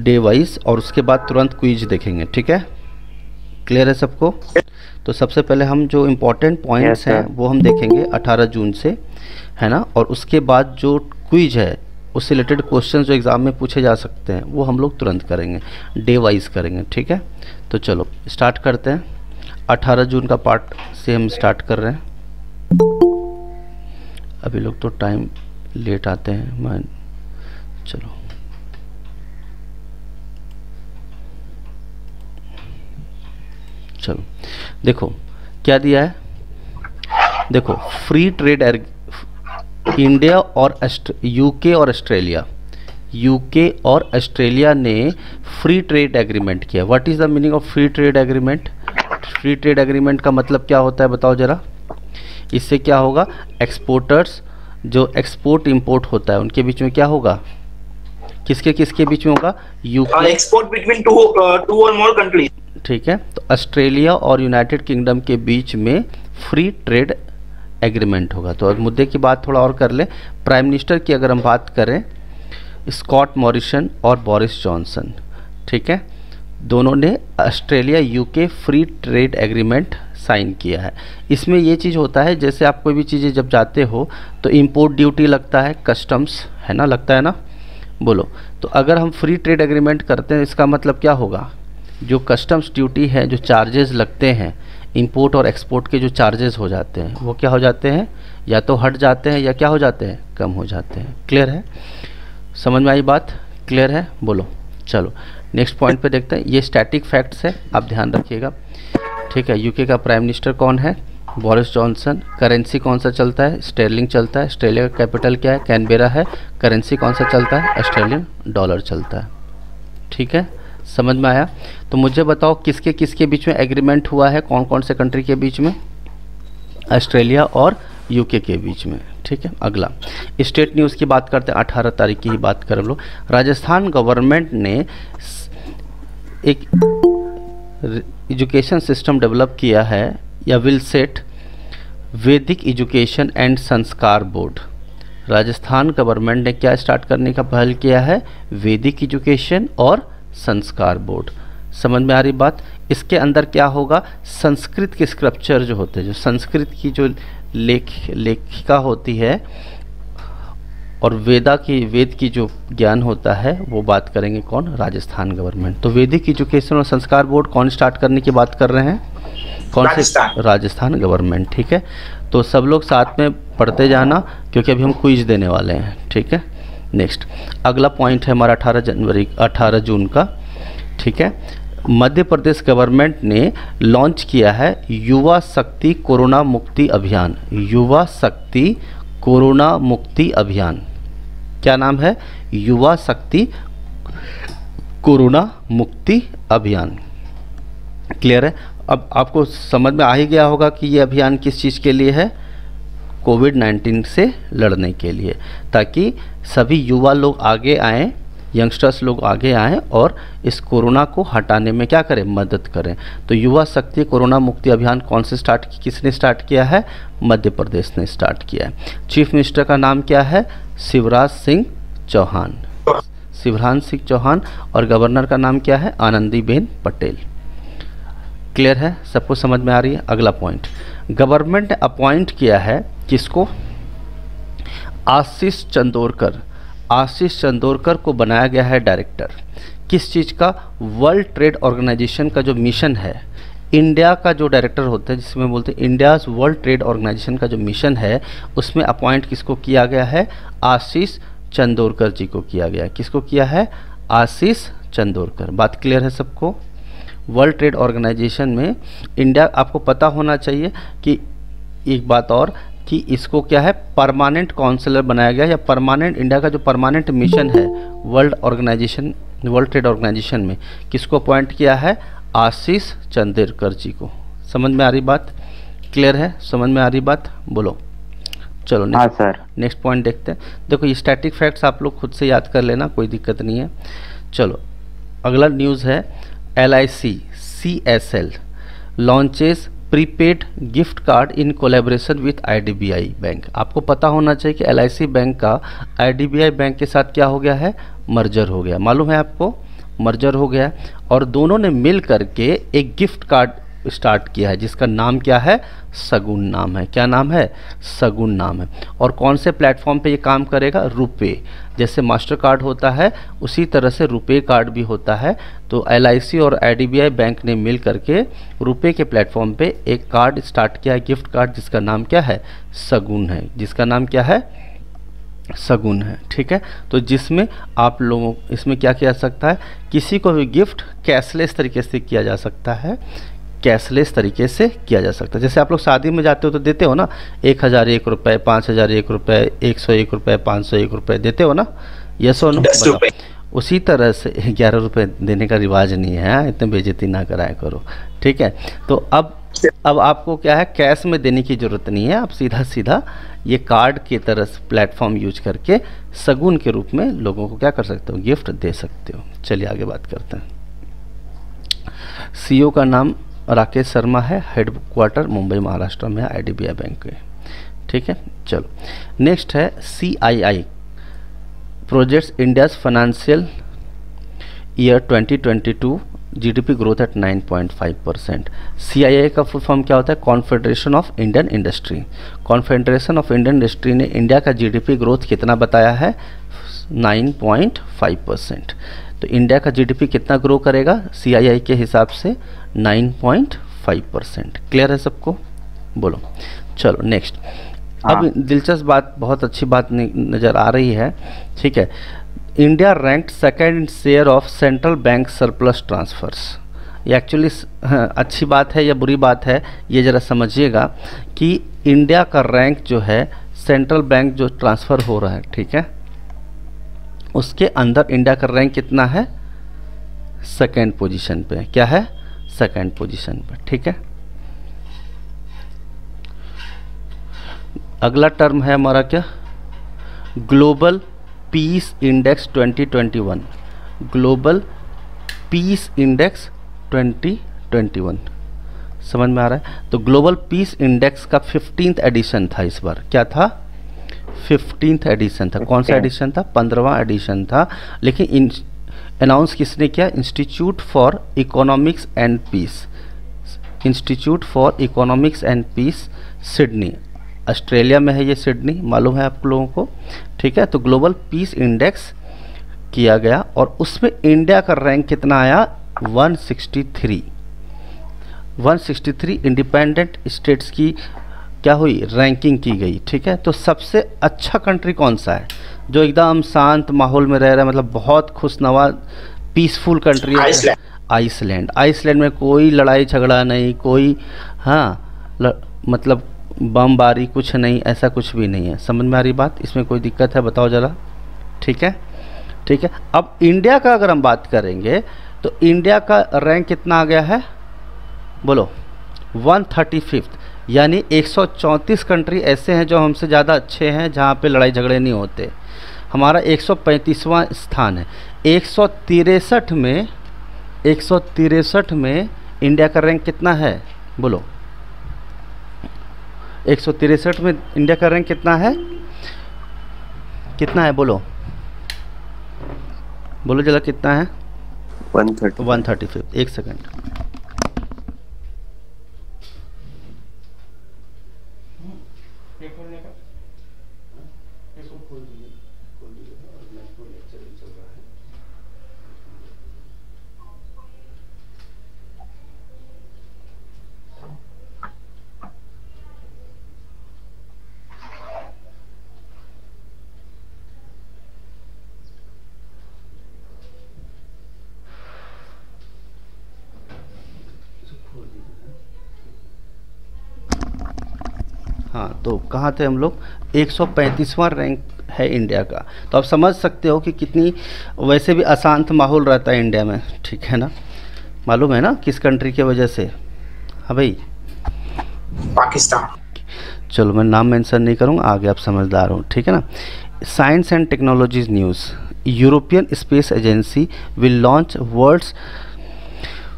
Day wise, और उसके बाद तुरंत क्विज देखेंगे, ठीक है? क्लियर है सबको? तो सबसे पहले हम जो इम्पोर्टेंट पॉइंट्स हैं वो हम देखेंगे 18 जून से, है ना? और उसके बाद जो क्विज है उससे रिलेटेड क्वेश्चन जो एग्ज़ाम में पूछे जा सकते हैं वो हम लोग तुरंत करेंगे, डे वाइज करेंगे, ठीक है? तो चलो स्टार्ट करते हैं। 18 जून का पार्ट से हम स्टार्ट कर रहे हैं। अभी लोग तो टाइम लेट आते हैं, मैं चलो देखो क्या दिया है। देखो फ्री ट्रेड इंडिया और यूके और ऑस्ट्रेलिया ने फ्री ट्रेड एग्रीमेंट किया। What is the meaning of free trade agreement? Free trade agreement का मतलब क्या होता है बताओ ज़रा। इससे क्या होगा, एक्सपोर्टर्स जो एक्सपोर्ट इंपोर्ट होता है उनके बीच में क्या होगा, किसके बीच में होगा, यूके एक्सपोर्ट बिटवीन टू और मोर कंट्रीज, ठीक है? तो ऑस्ट्रेलिया और यूनाइटेड किंगडम के बीच में फ्री ट्रेड एग्रीमेंट होगा। तो अब मुद्दे की बात थोड़ा और कर लें। प्राइम मिनिस्टर की अगर हम बात करें, स्कॉट मॉरिसन और बोरिस जॉनसन, ठीक है, दोनों ने Australia UK free trade agreement sign किया है। इसमें ये चीज़ होता है, जैसे आप कोई भी चीज़ें जब जाते हो तो इंपोर्ट ड्यूटी लगता है, कस्टम्स, है ना, लगता है ना, बोलो। तो अगर हम फ्री ट्रेड एग्रीमेंट करते हैं इसका मतलब क्या होगा, जो कस्टम्स ड्यूटी है, जो चार्जेस लगते हैं, इंपोर्ट और एक्सपोर्ट के जो चार्जेस हो जाते हैं वो क्या हो जाते हैं, या तो हट जाते हैं या क्या हो जाते हैं, कम हो जाते हैं। क्लियर है? समझ में आई बात? क्लियर है? बोलो। चलो नेक्स्ट पॉइंट पे देखते हैं। ये स्टैटिक फैक्ट्स है, आप ध्यान रखिएगा, ठीक है? यूके का प्राइम मिनिस्टर कौन है, बोरिस जॉनसन। करेंसी कौन सा चलता है, स्टर्लिंग चलता है। ऑस्ट्रेलिया का कैपिटल क्या है, कैनबेरा है। करेंसी कौन सा चलता है, ऑस्ट्रेलियन डॉलर चलता है, ठीक है? समझ में आया? तो मुझे बताओ किसके बीच में एग्रीमेंट हुआ है, कौन कौन से कंट्री के बीच में, ऑस्ट्रेलिया और यूके के बीच में, ठीक है? अगला स्टेट न्यूज़ की बात करते हैं, 18 तारीख की ही बात करें हम लोग। राजस्थान गवर्नमेंट ने एक एजुकेशन सिस्टम डेवलप किया है, या विल सेट वैदिक एजुकेशन एंड संस्कार बोर्ड। राजस्थान गवर्नमेंट ने क्या स्टार्ट करने का पहल किया है, वैदिक एजुकेशन और संस्कार बोर्ड। समझ में आ रही बात? इसके अंदर क्या होगा, संस्कृत के स्क्रिप्चर जो होते हैं, जो संस्कृत की जो लेखिका होती है और वेद की जो ज्ञान होता है वो बात करेंगे कौन, राजस्थान गवर्नमेंट। तो वैदिक एजुकेशन और संस्कार बोर्ड कौन स्टार्ट करने की बात कर रहे हैं, कौन से, राजस्थान गवर्नमेंट, ठीक है? तो सब लोग साथ में पढ़ते जाना क्योंकि अभी हम क्विज देने वाले हैं, ठीक है? नेक्स्ट अगला पॉइंट है हमारा 18 जून का, ठीक है? मध्य प्रदेश गवर्नमेंट ने लॉन्च किया है युवा शक्ति कोरोना मुक्ति अभियान। युवा शक्ति कोरोना मुक्ति अभियान, क्या नाम है, युवा शक्ति कोरोना मुक्ति अभियान। क्लियर है? अब आपको समझ में आ ही गया होगा कि ये अभियान किस चीज़ के लिए है, कोविड-19 से लड़ने के लिए, ताकि सभी युवा लोग आगे आएँ, यंगस्टर्स लोग आगे आएँ और इस कोरोना को हटाने में क्या करें, मदद करें। तो युवा शक्ति कोरोना मुक्ति अभियान कौन से किसने स्टार्ट किया है, मध्य प्रदेश ने स्टार्ट किया है। चीफ मिनिस्टर का नाम क्या है, शिवराज सिंह चौहान। शिवराज सिंह चौहान। और गवर्नर का नाम क्या है, आनंदीबेन पटेल। क्लियर है? सबको समझ में आ रही है? अगला पॉइंट, गवर्नमेंट ने अपॉइंट किया है किसको, आशीष चंदोरकर को बनाया गया है डायरेक्टर। किस चीज़ का, वर्ल्ड ट्रेड ऑर्गेनाइजेशन का जो मिशन है, इंडिया का जो डायरेक्टर होता है जिसमें बोलते हैं इंडियाज़ वर्ल्ड ट्रेड ऑर्गेनाइजेशन का जो मिशन है, उसमें अपॉइंट किसको किया गया है, आशीष चंदोरकर जी को किया गया है। किसको किया है, आशीष चंदोरकर। बात क्लियर है सबको? वर्ल्ड ट्रेड ऑर्गेनाइजेशन में इंडिया, आपको पता होना चाहिए कि एक बात और, कि इसको क्या है, परमानेंट काउंसलर बनाया गया, या परमानेंट, इंडिया का जो परमानेंट मिशन है वर्ल्ड ट्रेड ऑर्गेनाइजेशन में, किसको अपॉइंट किया है, आशीष चंदोरकर जी को। समझ में आ रही बात? क्लियर है? समझ में आ रही बात? बोलो। चलो नेक्स्ट पॉइंट देखते हैं। देखो ये स्टैटिक फैक्ट्स आप लोग खुद से याद कर लेना, कोई दिक्कत नहीं है। चलो अगला न्यूज़ है, LIC CSL launches prepaid gift card in collaboration with IDBI bank. आपको पता होना चाहिए कि LIC बैंक का IDBI बैंक के साथ क्या हो गया है, मर्जर हो गया। मालूम है आपको? मर्जर हो गया और दोनों ने मिल करके एक गिफ्ट कार्ड स्टार्ट किया है जिसका नाम क्या है, शगुन नाम है। क्या नाम है, शगुन नाम है। और कौन से प्लेटफॉर्म पे ये काम करेगा, रुपे। जैसे मास्टर कार्ड होता है उसी तरह से रुपे कार्ड भी होता है। तो LIC और IDBI बैंक ने मिल करके रुपे के प्लेटफॉर्म पे एक कार्ड स्टार्ट किया है, गिफ्ट कार्ड, जिसका नाम क्या है, शगुन है। जिसका नाम क्या है, शगुन है। ठीक है, तो जिसमें आप लोगों इसमें क्या किया जा सकता है, किसी को भी गिफ्ट कैशलेस तरीके से किया जा सकता है, कैशलेस तरीके से किया जा सकता है। जैसे आप लोग शादी में जाते हो तो देते हो ना 1001 रुपये, 5001 रुपये, 101 रुपये, 501 रुपये देते हो ना, यस और नो। उसी तरह से 11 रुपये देने का रिवाज नहीं है, इतने बेइज्जती ना कराया करो। ठीक है, तो अब आपको क्या है, कैश में देने की ज़रूरत नहीं है, आप सीधा सीधा ये कार्ड की तरह प्लेटफॉर्म यूज करके शगुन के रूप में लोगों को क्या कर सकते हो, गिफ्ट दे सकते हो। चलिए आगे बात करते हैं। CEO का नाम राकेश शर्मा है, हेडक्वार्टर मुंबई महाराष्ट्र में है, IDBI बैंक के। ठीक है, चलो नेक्स्ट है CII projects India's financial year 2022 GDP growth at 9.5%। CII का फुल फॉर्म क्या होता है, Confederation of Indian industry. Confederation of Indian industry ने इंडिया का GDP ग्रोथ कितना बताया है, 9.5%। तो इंडिया का GDP कितना ग्रो करेगा CII के हिसाब से, 9.5%। क्लियर है सबको, बोलो। चलो नेक्स्ट। अब दिलचस्प बात, बहुत अच्छी बात नज़र आ रही है। ठीक है, India ranked second in share of central bank surplus transfers. ये एक्चुअली अच्छी बात है या बुरी बात है, ये ज़रा समझिएगा कि इंडिया का रैंक जो है सेंट्रल बैंक जो ट्रांसफ़र हो रहा है, ठीक है, उसके अंदर इंडिया का रैंक कितना है, सेकेंड पोजीशन पे। क्या है, सेकेंड पोजीशन पे। ठीक है, अगला टर्म है हमारा क्या, global peace index 2021। Global peace index 2021 समझ में आ रहा है। तो ग्लोबल पीस इंडेक्स का 15th एडिशन था इस बार। क्या था, 15th एडिशन था। कौन सा एडिशन था, 15वां एडिशन था। लेकिन अनाउंस किसने किया, institute for economics and peace. Institute for economics and peace Sydney, Australia में है ये सिडनी, मालूम है आप लोगों को। ठीक है, तो ग्लोबल पीस इंडेक्स किया गया और उसमें इंडिया का रैंक कितना आया, 163। 163 इंडिपेंडेंट स्टेट्स की क्या हुई, रैंकिंग की गई। ठीक है, तो सबसे अच्छा कंट्री कौन सा है जो एकदम शांत माहौल में रह रहा है, मतलब बहुत खुशनवा पीसफुल कंट्री है, आइसलैंड। आइसलैंड में कोई लड़ाई झगड़ा नहीं, कोई मतलब बमबारी कुछ नहीं, ऐसा कुछ भी नहीं है। समझ में आ रही बात, इसमें कोई दिक्कत है बताओ ज़रा। ठीक है, ठीक है। अब इंडिया का अगर हम बात करेंगे तो इंडिया का रैंक कितना आ गया है, बोलो, 135। यानी 134 कंट्री ऐसे हैं जो हमसे ज़्यादा अच्छे हैं, जहाँ पे लड़ाई झगड़े नहीं होते। हमारा 135वां स्थान है। 163 में इंडिया का रैंक कितना है, बोलो। 163 में इंडिया का रैंक कितना है, कितना है, बोलो बोलो जरा कितना है, 135। एक सेकंड, हाँ, तो कहाँ थे हम लोग, 135वां रैंक है इंडिया का। तो आप समझ सकते हो कि कितनी, वैसे भी अशांत माहौल रहता है इंडिया में। ठीक है ना, मालूम है ना किस कंट्री की वजह से, हाँ भाई, पाकिस्तान। चलो मैं नाम मेंशन नहीं करूँगा, आगे आप समझदार हो। ठीक है ना। Science and technologies news, European space agency will launch world's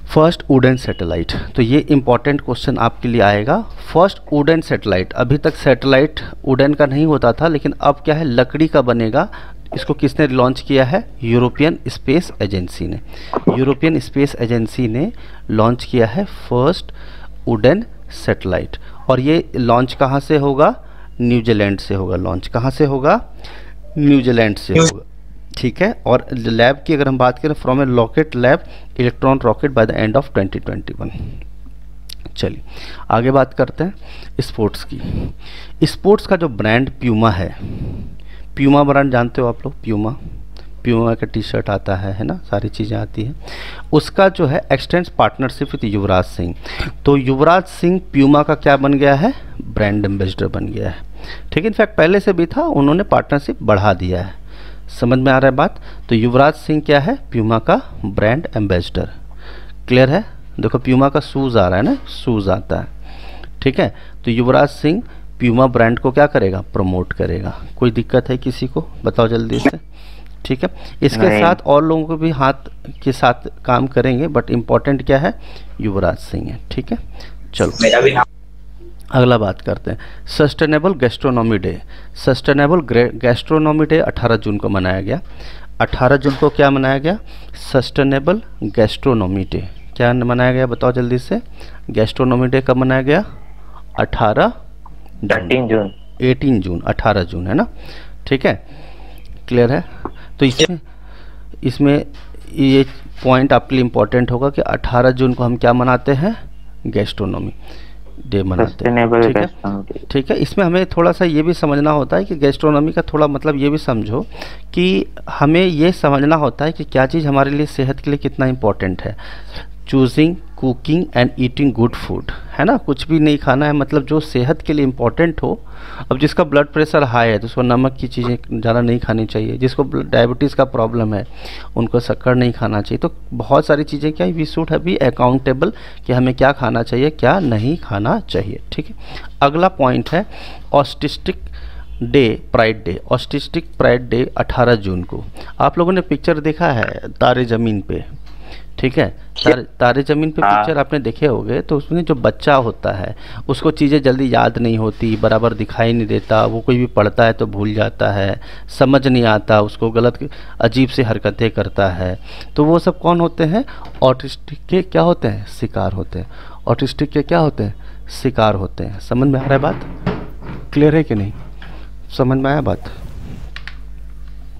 first wooden satellite. तो ये इंपॉर्टेंट क्वेश्चन आपके लिए आएगा। फर्स्ट वुडन सैटेलाइट, अभी तक सैटेलाइट वुडन का नहीं होता था, लेकिन अब क्या है, लकड़ी का बनेगा। इसको किसने लॉन्च किया है? यूरोपियन स्पेस एजेंसी ने। यूरोपियन स्पेस एजेंसी ने लॉन्च किया है फर्स्ट वुडन सैटेलाइट। और ये लॉन्च कहाँ से होगा? न्यूजीलैंड से होगा। लॉन्च कहाँ से होगा? न्यूजीलैंड से होगा, ठीक है। और लैब की अगर हम बात करें, from A locket lab electron rocket by the end of 2021। चलिए आगे बात करते हैं स्पोर्ट्स की। स्पोर्ट्स का जो ब्रांड प्यूमा है, प्यूमा ब्रांड जानते हो आप लोग? प्यूमा का टी शर्ट आता है ना, सारी चीज़ें आती हैं। उसका जो है expanse partnership with Yuvraj Singh. तो युवराज सिंह प्यूमा का क्या बन गया है? ब्रांड एम्बेसडर बन गया है, ठीक है। इनफैक्ट पहले से भी था, उन्होंने पार्टनरशिप बढ़ा दिया है। समझ में आ रहा है बात? तो युवराज सिंह क्या है? प्यूमा का ब्रांड एम्बेसडर। क्लियर है? देखो प्यूमा का शूज़ आ रहा है ना, शूज़ आता है, ठीक है। तो युवराज सिंह प्यूमा ब्रांड को क्या करेगा? प्रमोट करेगा। कोई दिक्कत है किसी को? बताओ जल्दी से, ठीक है। इसके साथ और लोगों को भी हाथ के साथ काम करेंगे, बट इम्पोर्टेंट क्या है? युवराज सिंह है, ठीक है। चलो मेरा भी नाम। अगला बात करते हैं sustainable gastronomy day. Sustainable gastronomy day 18 जून को मनाया गया। 18 जून को क्या मनाया गया? Sustainable gastronomy day. क्या मनाया गया? बताओ जल्दी से। गैस्ट्रोनॉमी डे कब मनाया गया? 18 जून। 18 जून, 18 जून है ना, ठीक है। क्लियर है? तो इसमें ये पॉइंट आपके लिए इम्पोर्टेंट होगा कि 18 जून को हम क्या मनाते हैं? गैस्ट्रोनॉमी डे मनाते हैं, ठीक है, ठीक है। इसमें हमें थोड़ा सा ये भी समझना होता है कि गैस्ट्रोनॉमी का थोड़ा मतलब ये भी समझो कि हमें ये समझना होता है कि क्या चीज़ हमारे लिए सेहत के लिए कितना इम्पोर्टेंट है। Choosing, cooking and eating good food, है ना। कुछ भी नहीं खाना है, मतलब जो सेहत के लिए इम्पोर्टेंट हो। अब जिसका ब्लड प्रेशर हाई है तो उसको नमक की चीज़ें ज़्यादा नहीं खानी चाहिए। जिसको डायबिटीज़ का प्रॉब्लम है उनको शक्कर नहीं खाना चाहिए। तो बहुत सारी चीज़ें क्या, we should have be accountable कि हमें क्या खाना चाहिए, क्या नहीं खाना चाहिए, ठीक है। अगला पॉइंट है autistic day, pride day. Autistic pride day 18 जून को। आप लोगों ने पिक्चर देखा है तारे ज़मीन पे, ठीक है। तारे ज़मीन पे पिक्चर आपने देखे होंगे। तो उसमें जो बच्चा होता है उसको चीज़ें जल्दी याद नहीं होती, बराबर दिखाई नहीं देता, वो कोई भी पढ़ता है तो भूल जाता है, समझ नहीं आता, उसको गलत अजीब से हरकतें करता है। तो वो सब कौन होते हैं? ऑटिस्टिक के क्या होते हैं? शिकार होते हैं। ऑटिस्टिक के क्या होते हैं? शिकार होते हैं। समझ में आ रहा है बात? क्लियर है कि नहीं? समझ में आया बात?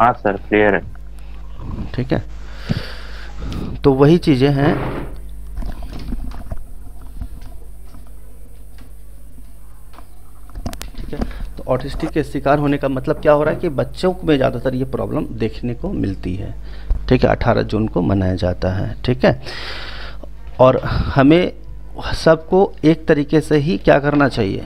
हाँ सर, क्लियर है, ठीक है। तो वही चीज़ें हैं। ठीक है। तो ऑटिस्टिक के शिकार होने का मतलब क्या हो रहा है कि बच्चों में ज़्यादातर ये प्रॉब्लम देखने को मिलती है, ठीक है। 18 जून को मनाया जाता है, ठीक है। और हमें सबको एक तरीके से ही क्या करना चाहिए?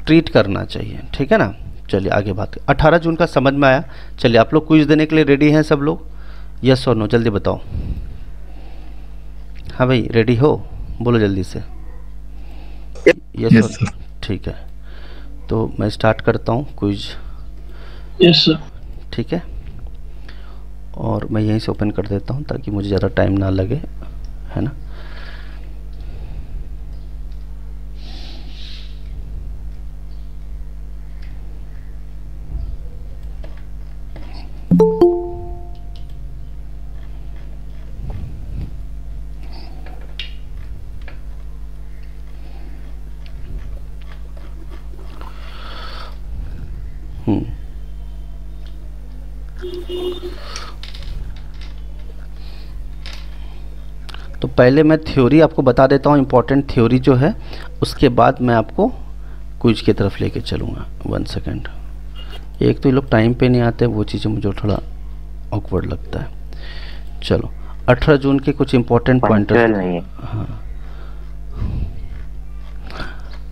ट्रीट करना चाहिए, ठीक है ना। चलिए आगे बात। 18 जून का समझ में आया। चलिए आप लोग क्विज देने के लिए रेडी हैं सब लोग? यस और नो, जल्दी बताओ। हाँ भाई, रेडी हो? बोलो जल्दी से। यस और, ठीक है। तो मैं स्टार्ट करता हूँ क्विज। Yes sir. ठीक है। और मैं यहीं से ओपन कर देता हूँ ताकि मुझे ज़्यादा टाइम ना लगे, है ना। तो पहले मैं थ्योरी आपको बता देता हूँ, इम्पोर्टेंट थ्योरी जो है, उसके बाद मैं आपको क्विज की तरफ लेके चलूँगा। 1 सेकेंड। एक तो ये लोग टाइम पे नहीं आते, वो चीज़ें मुझे थोड़ा ऑकवर्ड लगता है। चलो 18 जून के कुछ इम्पोर्टेंट पॉइंटर्स। हाँ,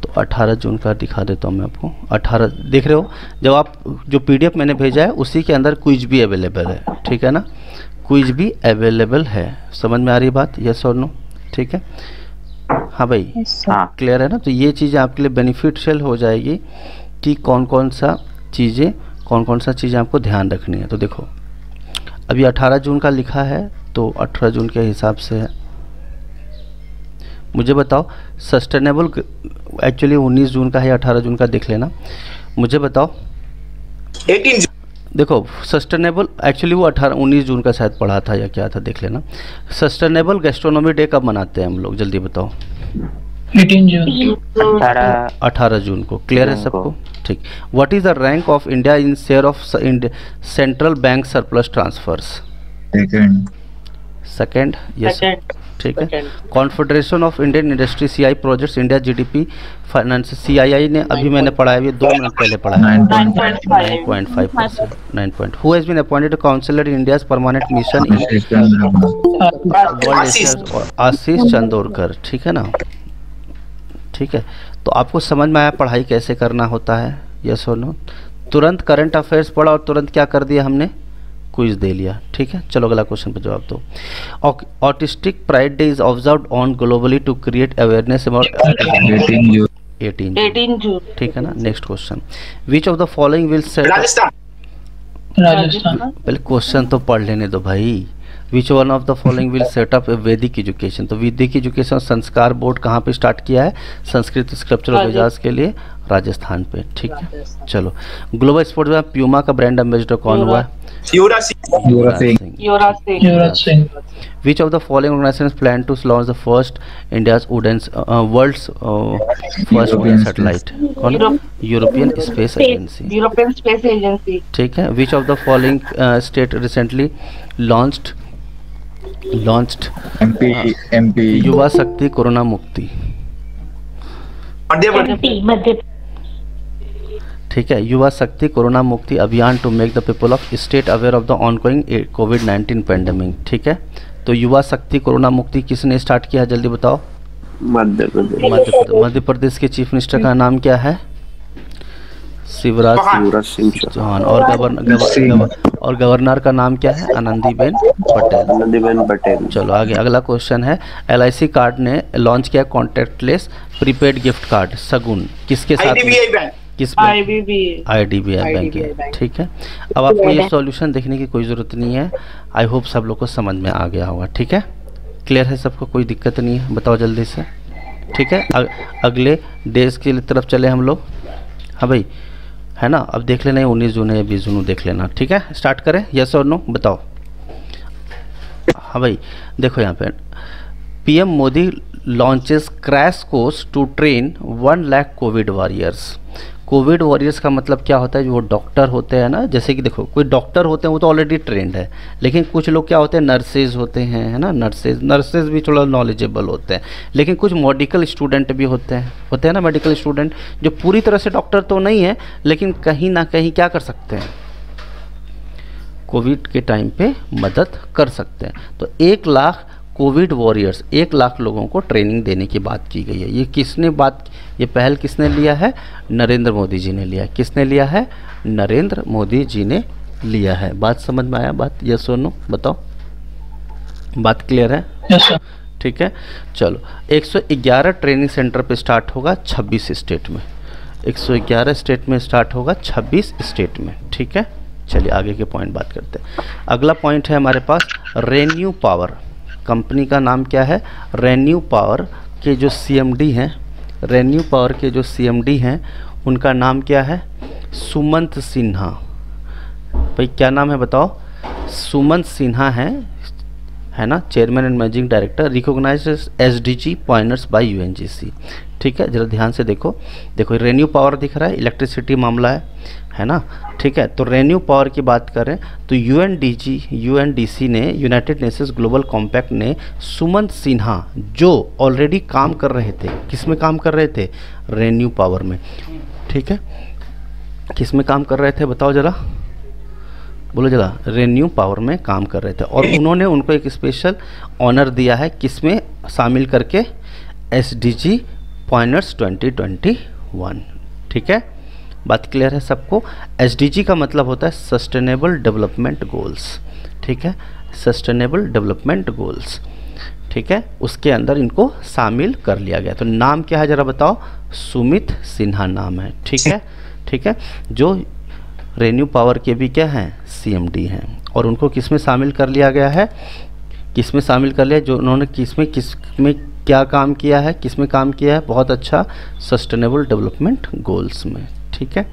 तो 18 जून का दिखा देता हूँ मैं आपको। 18 देख रहे हो, जब आप जो PDF मैंने भेजा है उसी के अंदर क्विज भी अवेलेबल है, ठीक है ना। क्विज भी अवेलेबल है। समझ में आ रही बात? यस और नो? ठीक है। हाँ भाई, क्लियर है ना। तो ये चीज़ें आपके लिए बेनिफिशियल हो जाएगी कि कौन कौन सा चीज़ें आपको ध्यान रखनी है। तो देखो अभी 18 जून का लिखा है, तो 18 जून के हिसाब से है। मुझे बताओ सस्टेनेबल, एक्चुअली 19 जून का है, 18 जून का देख लेना। मुझे बताओ 18 जून। देखो सस्टेनेबल, एक्चुअली वो 19 जून का शायद पढ़ा था या क्या था, देख लेना। सस्टेनेबल गैस्ट्रोनॉमी डे कब मनाते हैं हम लोग, जल्दी बताओ। 18 जून। 18 जून को। क्लियर है सबको? ठीक। What is the rank of India in share of central bank surplus transfers? Second. Yes, ठीक है। Confederation of Indian industry CI projects India GDP finance, CII ने अभी मैंने पढ़ा है, ये 2 मिनट पहले पढ़ा है। 9.5%। 9. Who has been appointed counsellor in India's permanent mission in world? Ashish Chandorkar, ठीक है ना? ठीक है, तो आपको समझ में आया पढ़ाई कैसे करना होता है, यस और नो? तुरंत करंट अफेयर्स पढ़ा और तुरंत क्या कर दिया हमने, क्विज दे लिया। ठीक है, चलो अगला क्वेश्चन पर जवाब दो। Autistic pride day is observed on globally to create awareness about 18 जून। ठीक है ना? Next question, which of the following will set, Rajasthan. पहले क्वेश्चन तो पढ़ लेने दो भाई। Which one of the following will set up a Vedic education? तो वैदिक एजुकेशन संस्कार बोर्ड कहाँ पे स्टार्ट किया है? संस्कृत स्क्रिप्चर ऑफ एजाज के लिए राजस्थान पे। ठीक है, चलो ग्लोबल स्पोर्ट्स में प्यूमा का ब्रांड एम्बेसडर कौन हुआ है? Yuvraj Singh. Which of the following organizations plan to launch the first India's world's first wooden satellite? कौन? European space agency. ठीक है। Which of the following state recently launched MP युवा शक्ति कोरोना मुक्ति? मध्य। ठीक है, युवा शक्ति corona Mukti Abhiyan to make the people of state aware of the ongoing कोविड-19 पेंडेमिक। ठीक है, तो युवा शक्ति कोरोना मुक्ति किसने स्टार्ट किया, जल्दी बताओ। मध्य प्रदेश के चीफ मिनिस्टर का नाम क्या है? शिवराज सिंह चौहान। और गवर्नर का नाम क्या है? आनंदीबेन पटेल। चलो आगे, अगला क्वेश्चन है, LIC कार्ड ने लॉन्च किया कॉन्टैक्टलेस प्रीपेड गिफ्ट कार्ड सगुन, किसके साथ? किस? IDBI बैंक है। ठीक है, अब आपको ये सॉल्यूशन देखने की कोई ज़रूरत नहीं है। आई होप सब लोग को समझ में आ गया होगा। ठीक है, क्लियर है सबको, कोई दिक्कत नहीं है? बताओ जल्दी से। ठीक है, अगले डेज की तरफ चले हम लोग। हाँ भाई, है ना? अब देख लेना 19 जून है या 20 जून देख लेना। ठीक है, स्टार्ट करें, यस और नो बताओ। हाँ भाई देखो यहाँ पे, PM Modi launches crash course to train 1 lakh COVID warriors. COVID warriors का मतलब क्या होता है? जो डॉक्टर होते हैं ना, जैसे कि देखो कोई डॉक्टर होते हैं वो तो ऑलरेडी ट्रेंड है, लेकिन कुछ लोग क्या होते हैं, नर्सेज होते हैं, है ना? नर्सेज भी थोड़ा नॉलेजेबल होते हैं, लेकिन कुछ मेडिकल स्टूडेंट भी होते हैं ना, मेडिकल स्टूडेंट जो पूरी तरह से डॉक्टर तो नहीं है, लेकिन कहीं ना कहीं क्या कर सकते हैं, कोविड के टाइम पे मदद कर सकते हैं। तो 1 लाख कोविड वॉरियर्स, 1 लाख लोगों को ट्रेनिंग देने की बात की गई है। ये किसने बात, ये पहल किसने लिया है? नरेंद्र मोदी जी ने लिया है। किसने लिया है? नरेंद्र मोदी जी ने लिया है। बात समझ में आया? बात यस और नो बताओ, बात क्लियर है? Yes sir. ठीक है, चलो 111 ट्रेनिंग सेंटर पे स्टार्ट होगा 26 स्टेट में। 111 स्टेट में स्टार्ट होगा 26 स्टेट में। ठीक है, चलिए आगे के पॉइंट बात करते हैं। अगला पॉइंट है हमारे पास रेन्यू पावर। कंपनी का नाम क्या है? रेन्यू पावर के जो CMD हैं, रेन्यू पावर के जो CMD हैं उनका नाम क्या है? सुमंत सिन्हा। भाई क्या नाम है बताओ? सुमंत सिन्हा है ना, chairman and managing director, recognized SDG pointers by UNGC। ठीक है, जरा ध्यान से देखो रेन्यू पावर दिख रहा है, इलेक्ट्रिसिटी मामला है ना? ठीक है, तो रेन्यू पावर की बात करें तो UNDC ने, यूनाइटेड नेशंस ग्लोबल कॉम्पैक्ट ने सुमंत सिन्हा जो ऑलरेडी काम कर रहे थे, किस में काम कर रहे थे? रेन्यू पावर में। ठीक है, किस में काम कर रहे थे बताओ जरा, बोलो जरा। रेन्यू पावर में काम कर रहे थे और उन्होंने उनको एक स्पेशल ऑनर दिया है, किसमें शामिल करके? SDG pointers 2021। ठीक है, बात क्लियर है सबको? SDG का मतलब होता है सस्टेनेबल डेवलपमेंट गोल्स। ठीक है, सस्टेनेबल डेवलपमेंट गोल्स। ठीक है, उसके अंदर इनको शामिल कर लिया गया। तो नाम क्या है जरा बताओ? सुमित सिन्हा नाम है। ठीक है, ठीक है, जो रेन्यू पावर के भी क्या हैं? CMD हैं। और उनको किस में शामिल कर लिया गया है? किस में शामिल कर लिया? जो उन्होंने किस में क्या काम किया है, किस में काम किया है? बहुत अच्छा, सस्टेनेबल डेवलपमेंट गोल्स में। ठीक है,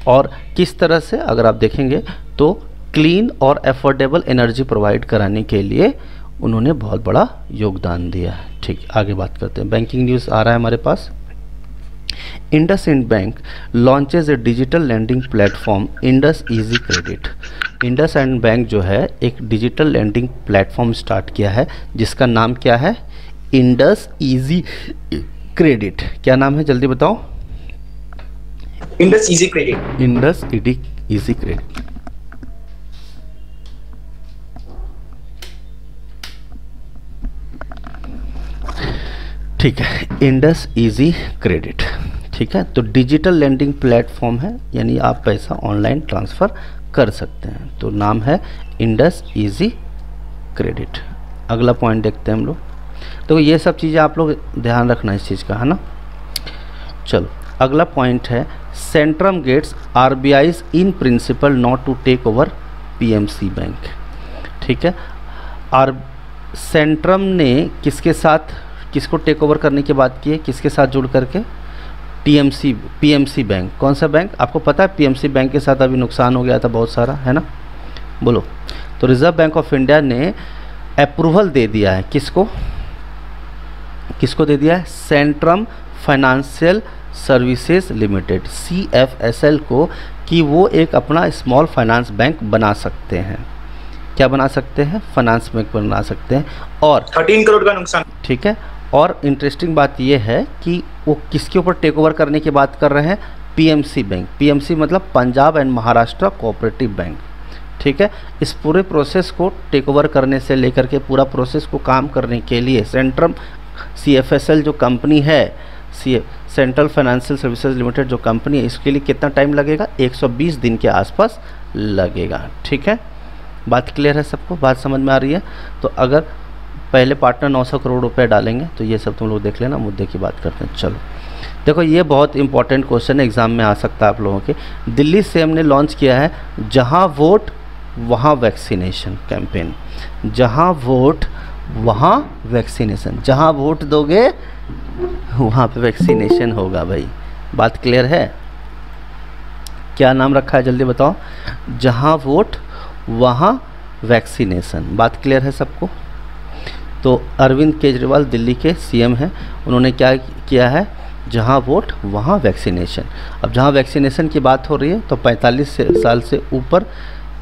और किस तरह से अगर आप देखेंगे तो तो क्लीन और अफोर्डेबल एनर्जी प्रोवाइड कराने के लिए उन्होंने बहुत बड़ा योगदान दिया है। ठीक, आगे बात करते हैं। बैंकिंग न्यूज़ आ रहा है हमारे पास। IndusInd bank launches a digital landing platform Indus easy credit. IndusInd bank जो है एक डिजिटल लैंडिंग प्लेटफॉर्म स्टार्ट किया है जिसका नाम क्या है? Indus easy credit. क्या नाम है, जल्दी बताओ। Indus easy credit. Indus easy credit. ठीक है, इंडस इजी क्रेडिट। ठीक है, तो डिजिटल लैंडिंग प्लेटफॉर्म है, यानी आप पैसा ऑनलाइन ट्रांसफ़र कर सकते हैं। तो नाम है इंडस इजी क्रेडिट। अगला पॉइंट देखते हैं हम लोग। तो ये सब चीज़ें आप लोग ध्यान रखना इस चीज़ का, है ना। चलो अगला पॉइंट है Centrum gets RBI's in principle not to take over PMC bank. ठीक है, सेंट्रम ने किसके साथ, किसको टेक ओवर करने की बात की है, किसके साथ जुड़ करके? PMC bank. कौन सा बैंक आपको पता है? PMC बैंक के साथ अभी नुकसान हो गया था बहुत सारा, है ना, बोलो। तो रिजर्व बैंक ऑफ इंडिया ने अप्रूवल दे दिया है, किसको दे दिया है? Centrum financial services limited CFSL को, कि वो एक अपना स्मॉल फाइनेंस बैंक बना सकते हैं। क्या बना सकते हैं? फाइनेंस बैंक बना सकते हैं। और 13 करोड़ का नुकसान। ठीक है, और इंटरेस्टिंग बात यह है कि वो किसके ऊपर टेक ओवर करने की बात कर रहे हैं? PMC bank. PMC मतलब Punjab and Maharashtra cooperative bank. ठीक है, इस पूरे प्रोसेस को टेक ओवर करने से लेकर के पूरा प्रोसेस को काम करने के लिए सेंट्रम CFSL जो कंपनी है, सेंट्रल फाइनेंशियल सर्विसेज लिमिटेड जो कंपनी है, इसके लिए कितना टाइम लगेगा? 120 दिन के आसपास लगेगा। ठीक है, बात क्लियर है सबको? बात समझ में आ रही है? तो अगर पहले पार्टनर 900 करोड़ रुपए डालेंगे तो ये सब तुम लोग देख लेना। मुद्दे की बात करते हैं। चलो देखो, ये बहुत इंपॉर्टेंट क्वेश्चन एग्जाम में आ सकता है आप लोगों के। दिल्ली सीएम ने लॉन्च किया है जहां वोट वहां वैक्सीनेशन कैंपेन। जहां वोट वहां वैक्सीनेशन, जहां वोट दोगे वहां पे वैक्सीनेशन होगा भाई। बात क्लियर है? क्या नाम रखा है जल्दी बताओ? जहां वोट वहां वैक्सीनेशन। बात क्लियर है सबको? तो अरविंद केजरीवाल दिल्ली के CM हैं, उन्होंने क्या किया है? जहां वोट वहां वैक्सीनेशन। अब जहां वैक्सीनेशन की बात हो रही है तो 45 साल से ऊपर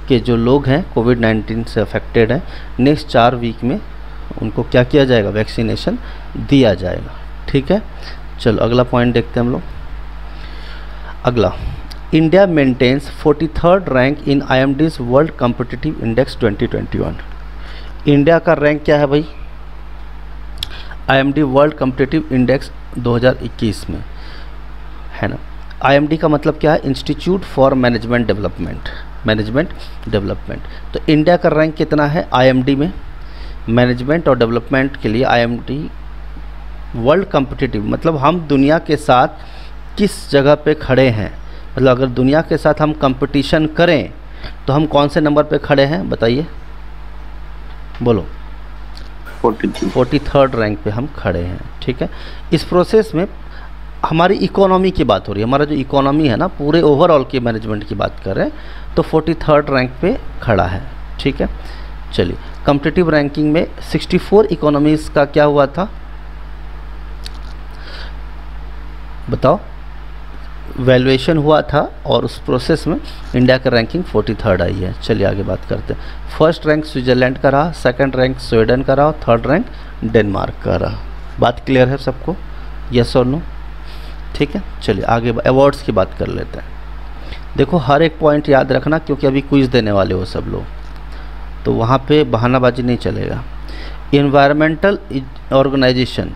के जो लोग हैं कोविड-19 से अफेक्टेड हैं, नेक्स्ट 4 वीक में उनको क्या किया जाएगा? वैक्सीनेशन दिया जाएगा। ठीक है, चलो अगला पॉइंट देखते हैं हम लोग। अगला, India maintains 43rd rank in IMD's world competitive index 2021। India का रैंक क्या है भाई? IMD वर्ल्ड कॉम्पिटिटिव इंडेक्स 2021 में, है ना। IMD का मतलब क्या है? Institute for management development. तो इंडिया का रैंक कितना है IMD में? मैनेजमेंट और डेवलपमेंट के लिए IMD वर्ल्ड कॉम्पिटिटिव मतलब हम दुनिया के साथ किस जगह पे खड़े हैं, मतलब अगर दुनिया के साथ हम कंपटीशन करें तो हम कौन से नंबर पे खड़े हैं बताइए, बोलो। 43rd रैंक पे हम खड़े हैं। ठीक है, इस प्रोसेस में हमारी इकोनॉमी की बात हो रही है। हमारा जो इकोनॉमी है ना, पूरे ओवरऑल की मैनेजमेंट की बात कर रहे हैं, तो 43rd रैंक पे खड़ा है। ठीक है, चलिए कॉम्पिटिटिव रैंकिंग में 64 इकोनॉमीज़ का क्या हुआ था बताओ, वैल्यूएशन हुआ था, और उस प्रोसेस में इंडिया का रैंकिंग 43rd आई है। चलिए आगे बात करते हैं। फर्स्ट रैंक स्विट्ज़रलैंड का रहा, सेकंड रैंक स्वीडन का रहा, थर्ड रैंक डेनमार्क का रहा। बात क्लियर है सबको? यस और नो? ठीक है, चलिए आगे अवार्ड्स की बात कर लेते हैं। देखो हर एक पॉइंट याद रखना, क्योंकि अभी क्विज देने वाले हो सब लोग, तो वहाँ पे बहानाबाजी नहीं चलेगा। इन्वायरमेंटल ऑर्गेनाइजेशन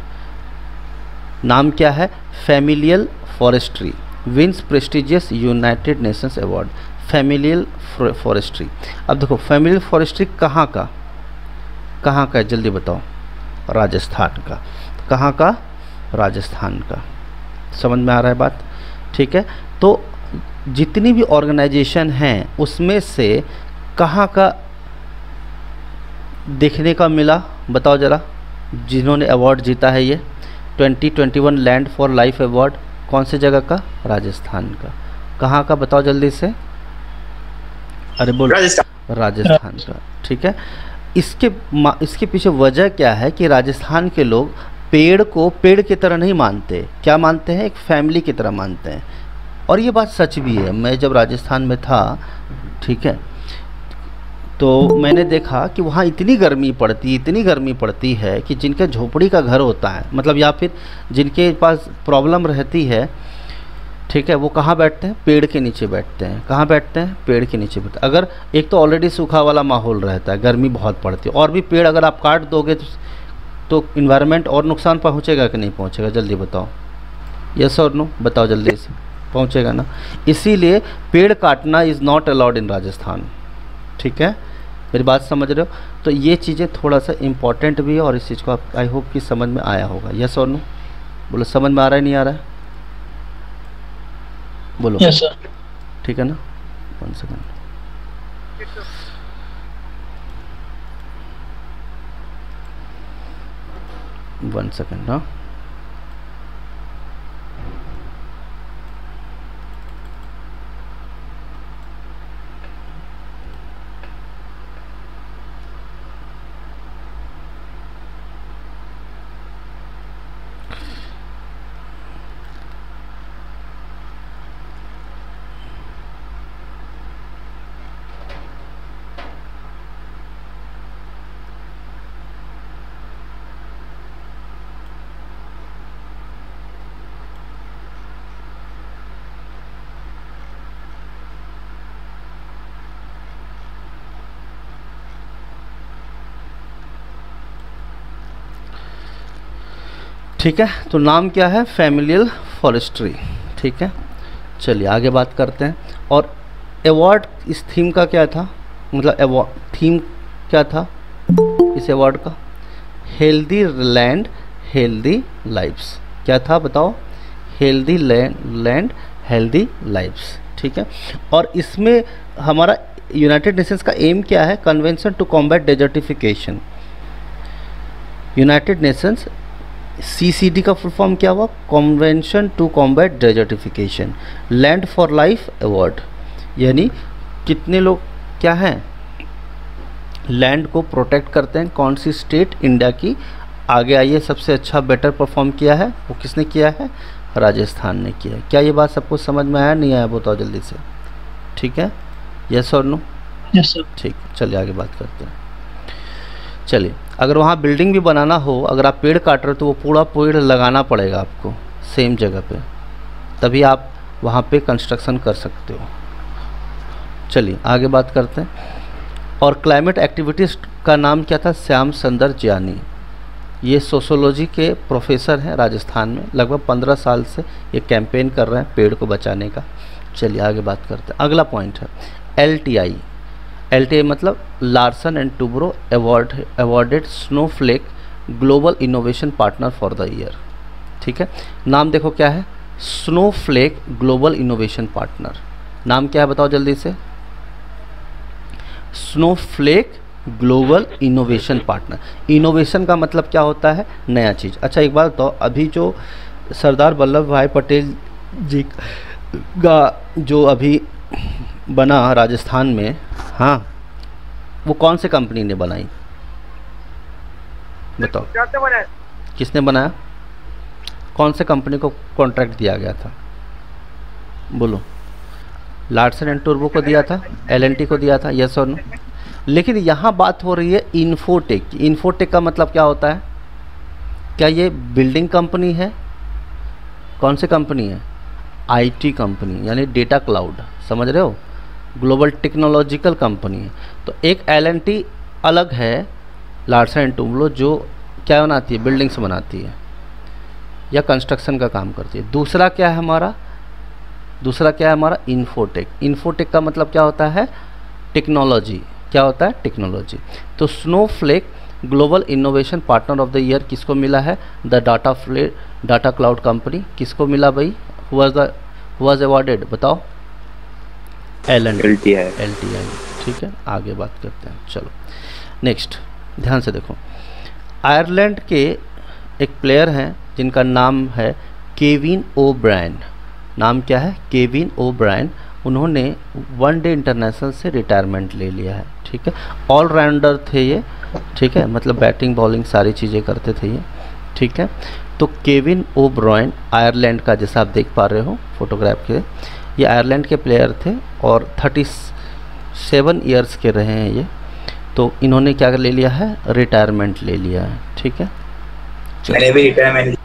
नाम क्या है? Familial forestry wins prestigious United Nations award. Familial forestry. अब देखो फैमिलियल फॉरेस्ट्री कहाँ का है जल्दी बताओ? राजस्थान का। कहाँ का? राजस्थान का। समझ में आ रहा है बात? ठीक है, तो जितनी भी ऑर्गेनाइजेशन हैं उसमें से कहाँ का देखने का मिला बताओ ज़रा, जिन्होंने अवार्ड जीता है ये 2021 लैंड फॉर लाइफ अवार्ड, कौन से जगह का? राजस्थान का। कहाँ का बताओ जल्दी से? अरे बोल, राजस्थान। राजस्थान का, ठीक है। इसके पीछे वजह क्या है कि राजस्थान के लोग पेड़ को पेड़ की तरह नहीं मानते, क्या मानते हैं, एक फैमिली की तरह मानते हैं। और ये बात सच भी है। मैं जब राजस्थान में था, ठीक है, तो मैंने देखा कि वहाँ इतनी गर्मी पड़ती है कि जिनके झोपड़ी का घर होता है, मतलब या फिर जिनके पास प्रॉब्लम रहती है, ठीक है, वो कहाँ बैठते हैं, पेड़ के नीचे बैठते हैं। कहाँ बैठते हैं, पेड़ के नीचे बैठते हैं। अगर एक तो ऑलरेडी सूखा वाला माहौल रहता है, गर्मी बहुत पड़ती है, और भी पेड़ अगर आप काट दोगे तो इन्वायरमेंट और नुकसान पहुँचेगा कि नहीं पहुँचेगा, जल्दी बताओ, यस और नो, बताओ जल्दी से, पहुँचेगा ना। इसीलिए पेड़ काटना is not allowed in Rajasthan, ठीक है, मेरी बात समझ रहे हो। तो ये चीज़ें थोड़ा सा इम्पॉर्टेंट भी है, और इस चीज़ को आप आई होप कि समझ में आया होगा। यस और नो, बोलो, समझ में आ रहा है नहीं आ रहा है, बोलो। Yes sir. ठीक है ना, 1 सेकंड, ना। ठीक है, तो नाम क्या है, फैमिलियल फॉरेस्ट्री, ठीक है। चलिए आगे बात करते हैं। और अवार्ड इस थीम का क्या था, मतलब थीम क्या था इस अवार्ड का, हेल्दी लैंड हेल्दी लाइफ्स। क्या था बताओ, हेल्दी लैंड हेल्दी लाइफ्स, ठीक है। और इसमें हमारा यूनाइटेड नेशंस का एम क्या है, convention to combat desertification. United Nations CCD का फुल फॉर्म क्या हुआ, convention to combat desertification. Land for life award, यानी कितने लोग क्या हैं, लैंड को प्रोटेक्ट करते हैं। कौन सी स्टेट, इंडिया की। आगे आइए, सबसे अच्छा बेटर परफॉर्म किया है वो किसने किया है, राजस्थान ने किया है। क्या ये बात सबको समझ में आया, नहीं आया, बताओ जल्दी से, ठीक है, यस और नो। Yes sir. ठीक, चलिए आगे बात करते हैं। चलिए, अगर वहाँ बिल्डिंग भी बनाना हो, अगर आप पेड़ काट रहे हो तो वो पूरा पेड़ लगाना पड़ेगा आपको सेम जगह पे, तभी आप वहाँ पे कंस्ट्रक्शन कर सकते हो। चलिए आगे बात करते हैं। और क्लाइमेट एक्टिविटीज़ का नाम क्या था, श्याम सुंदर ज्ञानी। ये सोशोलॉजी के प्रोफेसर हैं राजस्थान में, लगभग 15 साल से ये कैंपेन कर रहे हैं पेड़ को बचाने का। चलिए आगे बात करते हैं। अगला पॉइंट है LTI मतलब Larsen and Toubro awarded Snowflake global innovation partner for the year, ठीक है। नाम देखो क्या है, स्नोफ्लेक ग्लोबल इनोवेशन पार्टनर। नाम क्या है बताओ जल्दी से, Snowflake global innovation partner. Innovation का मतलब क्या होता है, नया चीज़। अच्छा एक बात बताओ, अभी जो सरदार वल्लभ भाई पटेल जी का जो अभी बना राजस्थान में, हाँ, वो कौन से कंपनी ने बनाई बताओ, किसने बनाया, कौन से कंपनी को कॉन्ट्रैक्ट दिया गया था, बोलो। लार्सन एंड टूब्रो को दिया था, L&T को दिया था, यस और नो। लेकिन यहाँ बात हो रही है इन्फोटेक की। इन्फोटेक का मतलब क्या होता है, क्या ये बिल्डिंग कंपनी है, कौन सी कंपनी है, IT कंपनी, यानी डेटा क्लाउड, समझ रहे हो, ग्लोबल टेक्नोलॉजिकल कंपनी है। तो एक L&T अलग है, लार्सन एंड टूब्रो जो क्या बनाती है, बिल्डिंग्स बनाती है या कंस्ट्रक्शन का काम करती है। दूसरा क्या है हमारा, इन्फोटेक। इन्फोटेक का मतलब क्या होता है, टेक्नोलॉजी। क्या होता है, टेक्नोलॉजी। तो Snowflake global innovation partner of the year किसको मिला है, द डाटा क्लाउड कंपनी। किसको मिला भाई, हु वाज अवॉर्डेड बताओ, LTI, ठीक है। आगे बात करते हैं, चलो नेक्स्ट, ध्यान से देखो। आयरलैंड के एक प्लेयर हैं जिनका नाम है केविन ओब्रायन। नाम क्या है, केविन ओब्रायन। उन्होंने वनडे इंटरनेशनल से रिटायरमेंट ले लिया है। ठीक है, ऑलराउंडर थे ये। ठीक है, मतलब बैटिंग बॉलिंग सारी चीज़ें करते थे ये। ठीक है, तो केविन ओ ब्रायन आयरलैंड का, जैसा आप देख पा रहे हो फोटोग्राफ के, ये आयरलैंड के प्लेयर थे और 37 ईयर्स के रहे हैं ये। तो इन्होंने क्या ले लिया है, रिटायरमेंट ले लिया है। ठीक है, मैंने भी रिटायरमेंट।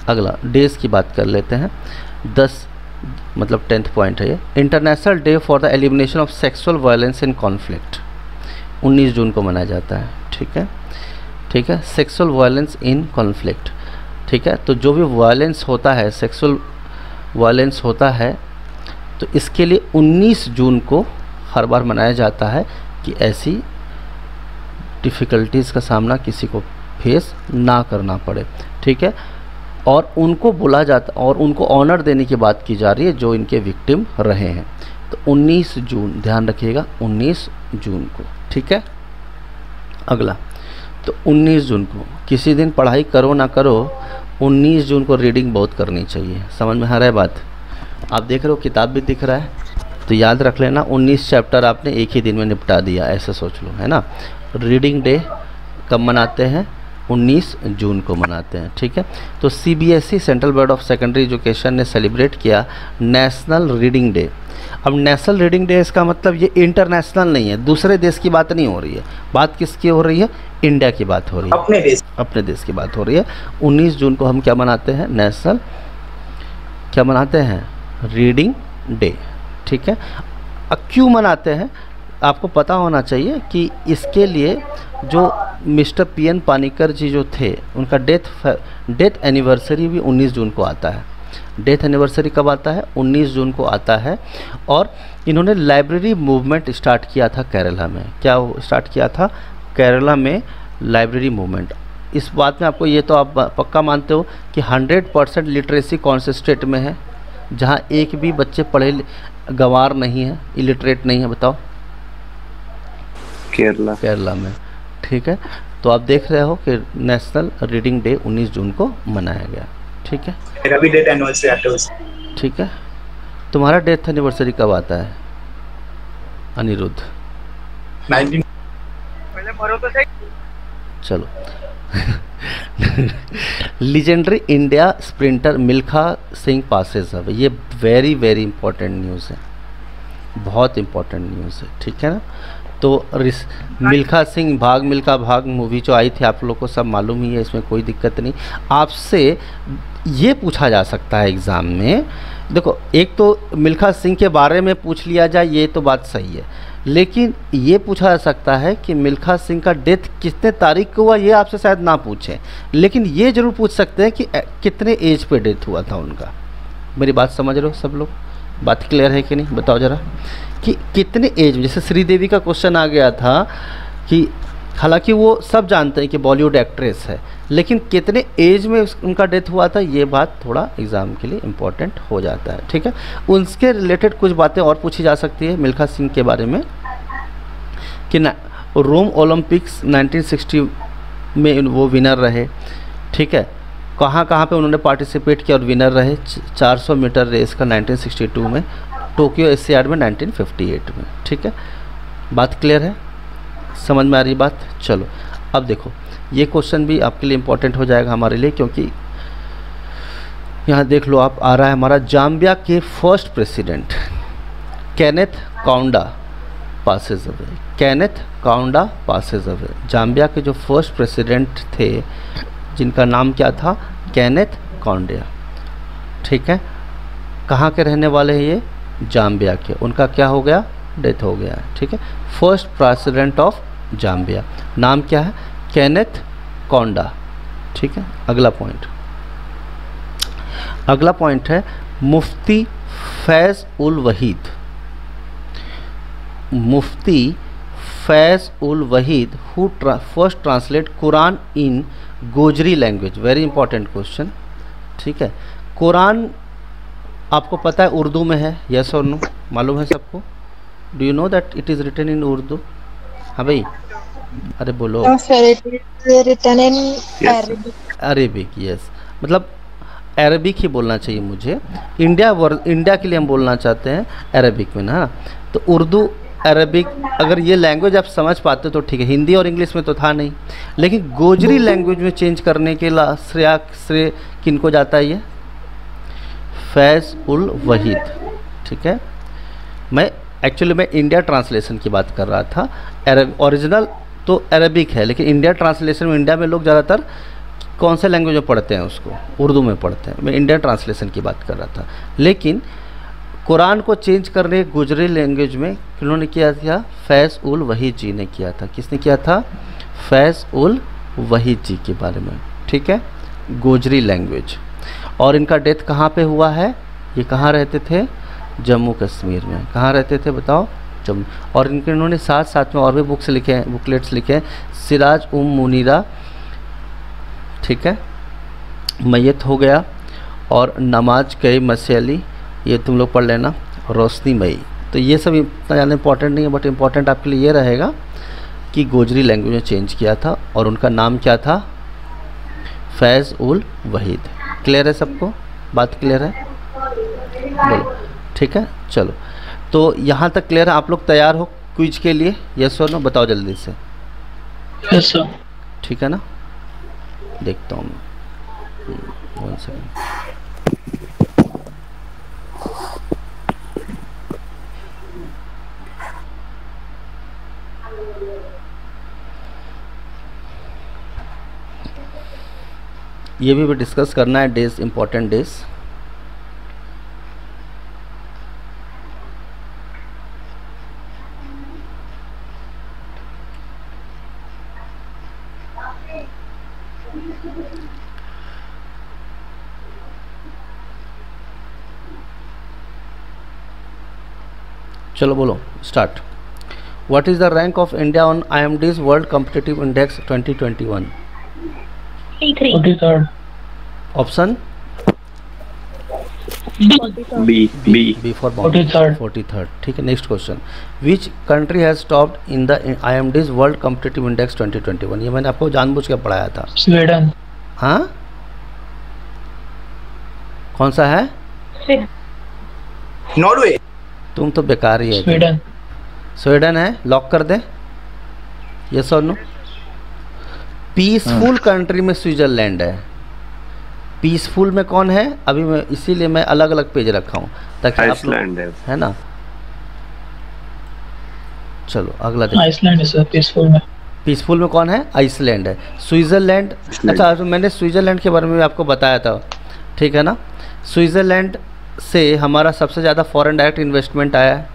अगला डेज की बात कर लेते हैं। 10 मतलब 10th पॉइंट है ये, international day for the elimination of sexual violence in conflict 19 जून को मनाया जाता है। ठीक है, ठीक है, सेक्सुअल वायलेंस इन कॉन्फ्लिक्ट। ठीक है, तो जो भी वायलेंस होता है, सेक्सुअल वायलेंस होता है, तो इसके लिए 19 जून को हर बार मनाया जाता है कि ऐसी डिफ़िकल्टीज़ का सामना किसी को फेस ना करना पड़े। ठीक है, और उनको बोला जाता, और उनको ऑनर देने की बात की जा रही है जो इनके विक्टिम रहे हैं। तो 19 जून ध्यान रखिएगा, 19 जून को। ठीक है, अगला, तो 19 जून को किसी दिन पढ़ाई करो ना करो, 19 जून को रीडिंग बहुत करनी चाहिए। समझ में आ रहा है बात? आप देख रहे हो किताब भी दिख रहा है, तो याद रख लेना 19 चैप्टर आपने एक ही दिन में निपटा दिया, ऐसे सोच लो, है ना। रीडिंग डे कब मनाते हैं? 19 जून को मनाते हैं। ठीक है, तो CBSE central board of secondary education ने सेलिब्रेट किया नेशनल रीडिंग डे। अब नेशनल रीडिंग डे इसका मतलब ये इंटरनेशनल नहीं है, दूसरे देश की बात नहीं हो रही है, बात किसकी हो रही है? इंडिया की बात हो रही है, अपने देश की बात हो रही है। 19 जून को हम क्या मनाते हैं? नेशनल क्या मनाते हैं? Reading day. ठीक है, अब क्यों मनाते हैं आपको पता होना चाहिए कि इसके लिए जो मिस्टर PN पानिकर जी जो थे, उनका डेथ एनिवर्सरी भी 19 जून को आता है। डेथ एनिवर्सरी कब आता है? 19 जून को आता है। और इन्होंने लाइब्रेरी मूवमेंट स्टार्ट किया था केरला में। क्या स्टार्ट किया था? केरला में लाइब्रेरी मूवमेंट। इस बात में आपको ये तो आप पक्का मानते हो कि 100% लिटरेसी कौन से स्टेट में है जहाँ एक भी बच्चे पढ़े गंवार नहीं है, इलिटरेट नहीं है? बताओ। केरला। केरला में। ठीक है, तो आप देख रहे हो कि नेशनल रीडिंग डे 19 जून को मनाया गया। ठीक है, मेरा भी डेथ एनिवर्सरी आता है। ठीक है, तुम्हारा डेथ एनिवर्सरी कब आता है अनिरुद्ध? 19। चलो legendary India sprinter Milkha Singh passes away. ये वेरी वेरी इंपॉर्टेंट न्यूज़ है, बहुत इंपॉर्टेंट न्यूज़ है। ठीक है ना, तो मिल्खा सिंह भाग मिल्खा भाग मूवी जो आई थी, आप लोग को सब मालूम ही है, इसमें कोई दिक्कत नहीं। आपसे ये पूछा जा सकता है एग्ज़ाम में, देखो एक तो मिल्खा सिंह के बारे में पूछ लिया जाए, ये तो बात सही है, लेकिन ये पूछा जा सकता है कि मिल्खा सिंह का डेथ कितने तारीख को हुआ, ये आपसे शायद ना पूछें, लेकिन ये ज़रूर पूछ सकते हैं कि कितने एज पे डेथ हुआ था उनका। मेरी बात समझ रहे हो सब लोग? बात क्लियर है कि नहीं? बताओ ज़रा कि कितने एज में। जैसे श्रीदेवी का क्वेश्चन आ गया था कि हालांकि वो सब जानते हैं कि बॉलीवुड एक्ट्रेस है, लेकिन कितने एज में उनका डेथ हुआ था, ये बात थोड़ा एग्ज़ाम के लिए इम्पोर्टेंट हो जाता है। ठीक है, उनके रिलेटेड कुछ बातें और पूछी जा सकती है मिल्खा सिंह के बारे में कि रोम ओलंपिक्स 1960 में वो विनर रहे। ठीक है, कहाँ कहाँ पे उन्होंने पार्टिसिपेट किया और विनर रहे? 400 मीटर रेस का 1962 में, टोक्यो एशियाड में 1958 में। ठीक है, बात क्लियर है? समझ में आ रही बात? चलो अब देखो, ये क्वेश्चन भी आपके लिए इम्पोर्टेंट हो जाएगा हमारे लिए, क्योंकि यहाँ देख लो आप, आ रहा है हमारा जाम्बिया के first president Kenneth Kaunda passes away. Kenneth Kaunda passes away, Zambia के जो फर्स्ट प्रेसिडेंट थे जिनका नाम क्या था? Kenneth Kaunda. ठीक है, कहाँ के रहने वाले हैं ये? जाम्बिया के। उनका क्या हो गया? डेथ हो गया। ठीक है, फर्स्ट प्रेसिडेंट ऑफ जाम्बिया, नाम क्या है? Kenneth Kaunda. ठीक है, अगला पॉइंट, अगला पॉइंट है Mufti Faiz ul Waheed. Mufti Faiz ul Waheed who first translate Quran in Gojri language. Very important question. ठीक है, कुरान आपको पता है उर्दू में है, यस और नो? मालूम है सबको? Do you know that it is written in Urdu? हाँ भाई, अरे बोलो। Written in Arabic. Arabic, yes. मतलब अरबिक ही बोलना चाहिए मुझे। इंडिया के लिए हम बोलना चाहते हैं अरबिक में ना, तो उर्दू अरबिक अगर ये लैंग्वेज आप समझ पाते तो ठीक है, हिंदी और इंग्लिश में तो था नहीं, लेकिन गोजरी लैंग्वेज में चेंज करने के श्रेय किनको जाता है? ये फैज़ उल वहीद। ठीक है, मैं इंडिया ट्रांसलेशन की बात कर रहा था। ओरिजिनल तो अरबिक है, लेकिन इंडिया ट्रांसलेशन में इंडिया में लोग ज़्यादातर कौन से लैंग्वेज में पढ़ते हैं? उसको उर्दू में पढ़ते हैं। मैं इंडियन ट्रांसलेशन की बात कर रहा था, लेकिन कुरान को चेंज करने गुजरी लैंग्वेज में किन्होंने किया था? फैज़ उल वहीद जी ने किया था। किसने किया था? फैज़ उल वहीद जी के बारे में। ठीक है, गोजरी लैंग्वेज। और इनका डेथ कहाँ पे हुआ है? ये कहाँ रहते थे? जम्मू कश्मीर में। कहाँ रहते थे बताओ? जम्मू। और इन्होंने साथ साथ में और भी बुक्स लिखे हैं, बुकलेट्स लिखे हैं। सिराज मुनीरा, ठीक है, मैयत हो गया, और नमाज कई मसली, ये तुम लोग पढ़ लेना, रोशनी मई। तो ये सब इतना ज़्यादा इंपॉर्टेंट नहीं है, बट इम्पॉर्टेंट आपके लिए ये रहेगा कि गोजरी लैंग्वेज में चेंज किया था और उनका नाम क्या था? फैज़ उल वहीद। क्लियर है सबको? बात क्लियर है? बोलो। ठीक है, चलो, तो यहाँ तक क्लियर है। आप लोग तैयार हो क्विज के लिए? यस और नो? बताओ जल्दी से। Yes sir. ठीक है ना, देखता हूँ। 1 सेकंड। ये भी डिस्कस करना है, डेज, इंपॉर्टेंट डेज। चलो बोलो, start. What is the rank of India on IMD's world competitive index 2021? 43rd। Option B for 43rd। ठीक है, next question. Which country has topped in the IMD's world competitive index 2021? ये मैंने आपको जानबूझ के पढ़ाया था। स्वीडन। हाँ, कौन सा है? नॉर्वे। तुम तो बेकार ही है। स्वीडन। स्वीडन है, लॉक कर दे। यस और नो? पीसफुल कंट्री में स्विट्जरलैंड है। पीसफुल में कौन है? अभी मैं इसीलिए मैं अलग अलग पेज रखा हूँ ताकि आप लोग, है ना। चलो अगला देखो। आइसलैंड है सर पीसफुल में। पीसफुल में कौन है? आइसलैंड है। स्विट्जरलैंड, अच्छा तो मैंने स्विट्जरलैंड के बारे में भी आपको बताया था, ठीक है ना। स्विट्जरलैंड से हमारा सबसे ज़्यादा फॉरेन डायरेक्ट इन्वेस्टमेंट आया है।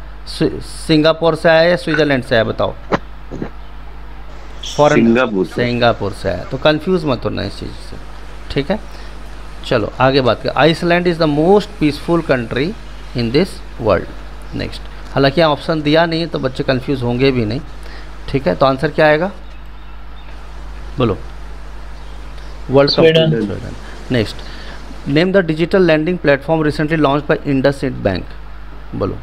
सिंगापुर से आया या स्विट्जरलैंड से आया बताओ? सिंगापुर से आया। तो कंफ्यूज मत होना इस चीज़ से, ठीक है। चलो आगे बात करें। Iceland is the most peaceful country in this world. Next, हालांकि ऑप्शन दिया नहीं है तो बच्चे कंफ्यूज होंगे भी नहीं, ठीक है। तो आंसर क्या आएगा? बोलो। World cup. Next, name the digital landing platform recently launch by IndusInd bank. बोलो।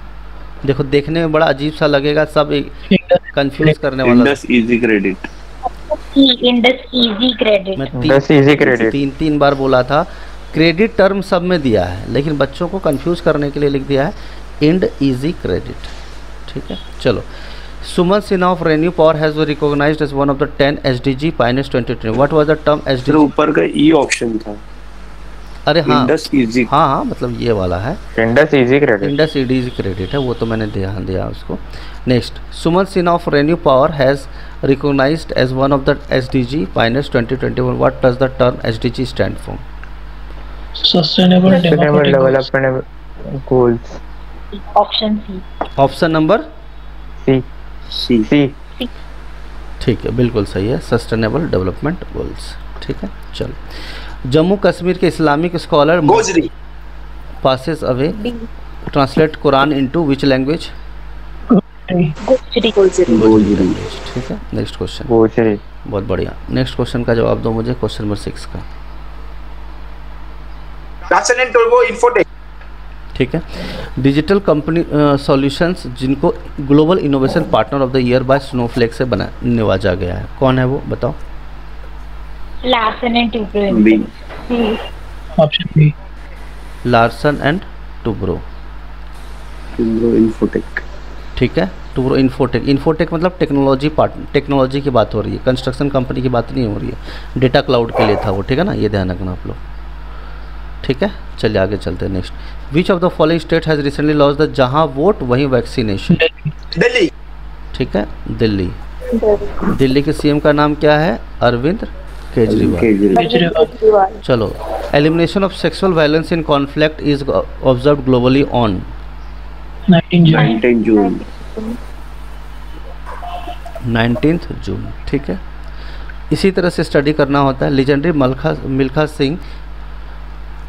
देखो देखने में बड़ा अजीब सा लगेगा, सब कंफ्यूज करने वाला। Indus easy credit. मैं तीन बार बोला था। क्रेडिट टर्म सब में दिया है, लेकिन बच्चों को कंफ्यूज करने के लिए लिख दिया है इंड इजी क्रेडिट, ठीक है। चलो, Suman Sinha of ReNew Power has been recognised as one of the 10 SDG pioneers 2020। What was the term SDG? ऊपर का ई ऑप्शन था। अरे हाँ, इंडस इजी। हाँ, मतलब ये वाला है Indus easy credit. Indus easy credit है, वो तो मैंने ध्यान दिया उसको। Next, Suman Sinha of ReNew Power has recognized as one of the SDG pioneers 2021. What does the term SDG stand for? Sustainable Development Goals. Option C. Option number C. ठीक है, बिल्कुल सही है, सस्टेनेबल डेवलपमेंट गोल्स, ठीक है। चलो, जम्मू कश्मीर के Islamic scholar Gojri passes away translate Quran into which language? Gojri. ठीक है। Next question. गोजरी। बहुत बढ़िया। नेक्स्ट क्वेश्चन का जवाब दो मुझे, क्वेश्चन नंबर 6 का। ट्रांसलेंट टर्बो इन्फोटेक। ठीक है। डिजिटल कंपनी सॉल्यूशंस जिनको global innovation partner of the year by Snowflake से बना नवाजा गया है, कौन है वो बताओ? Larsen and Toubro. Option B. Larsen and Toubro, Infotech. ठीक है, टुब्रो इन्फोटेक। इन्फोटेक मतलब टेक्नोलॉजी पार्ट, टेक्नोलॉजी की बात हो रही है, कंस्ट्रक्शन कंपनी की बात नहीं हो रही है। डेटा क्लाउड के लिए था वो, ठीक है ना, ये ध्यान रखना आप लोग, ठीक है। चलिए आगे चलते हैं। Next, which of the following state has recently launch the जहां वोट वहीं वैक्सीनेशन, दिल्ली। ठीक है, दिल्ली। दिल्ली के सीएम का नाम क्या है? अरविंद केजरीवाल। चलो, elimination of sexual violence in conflict is observe globally on 19 जून। 19 जून, ठीक है। इसी तरह से स्टडी करना होता है। लेजेंडरी मिल्खा सिंह,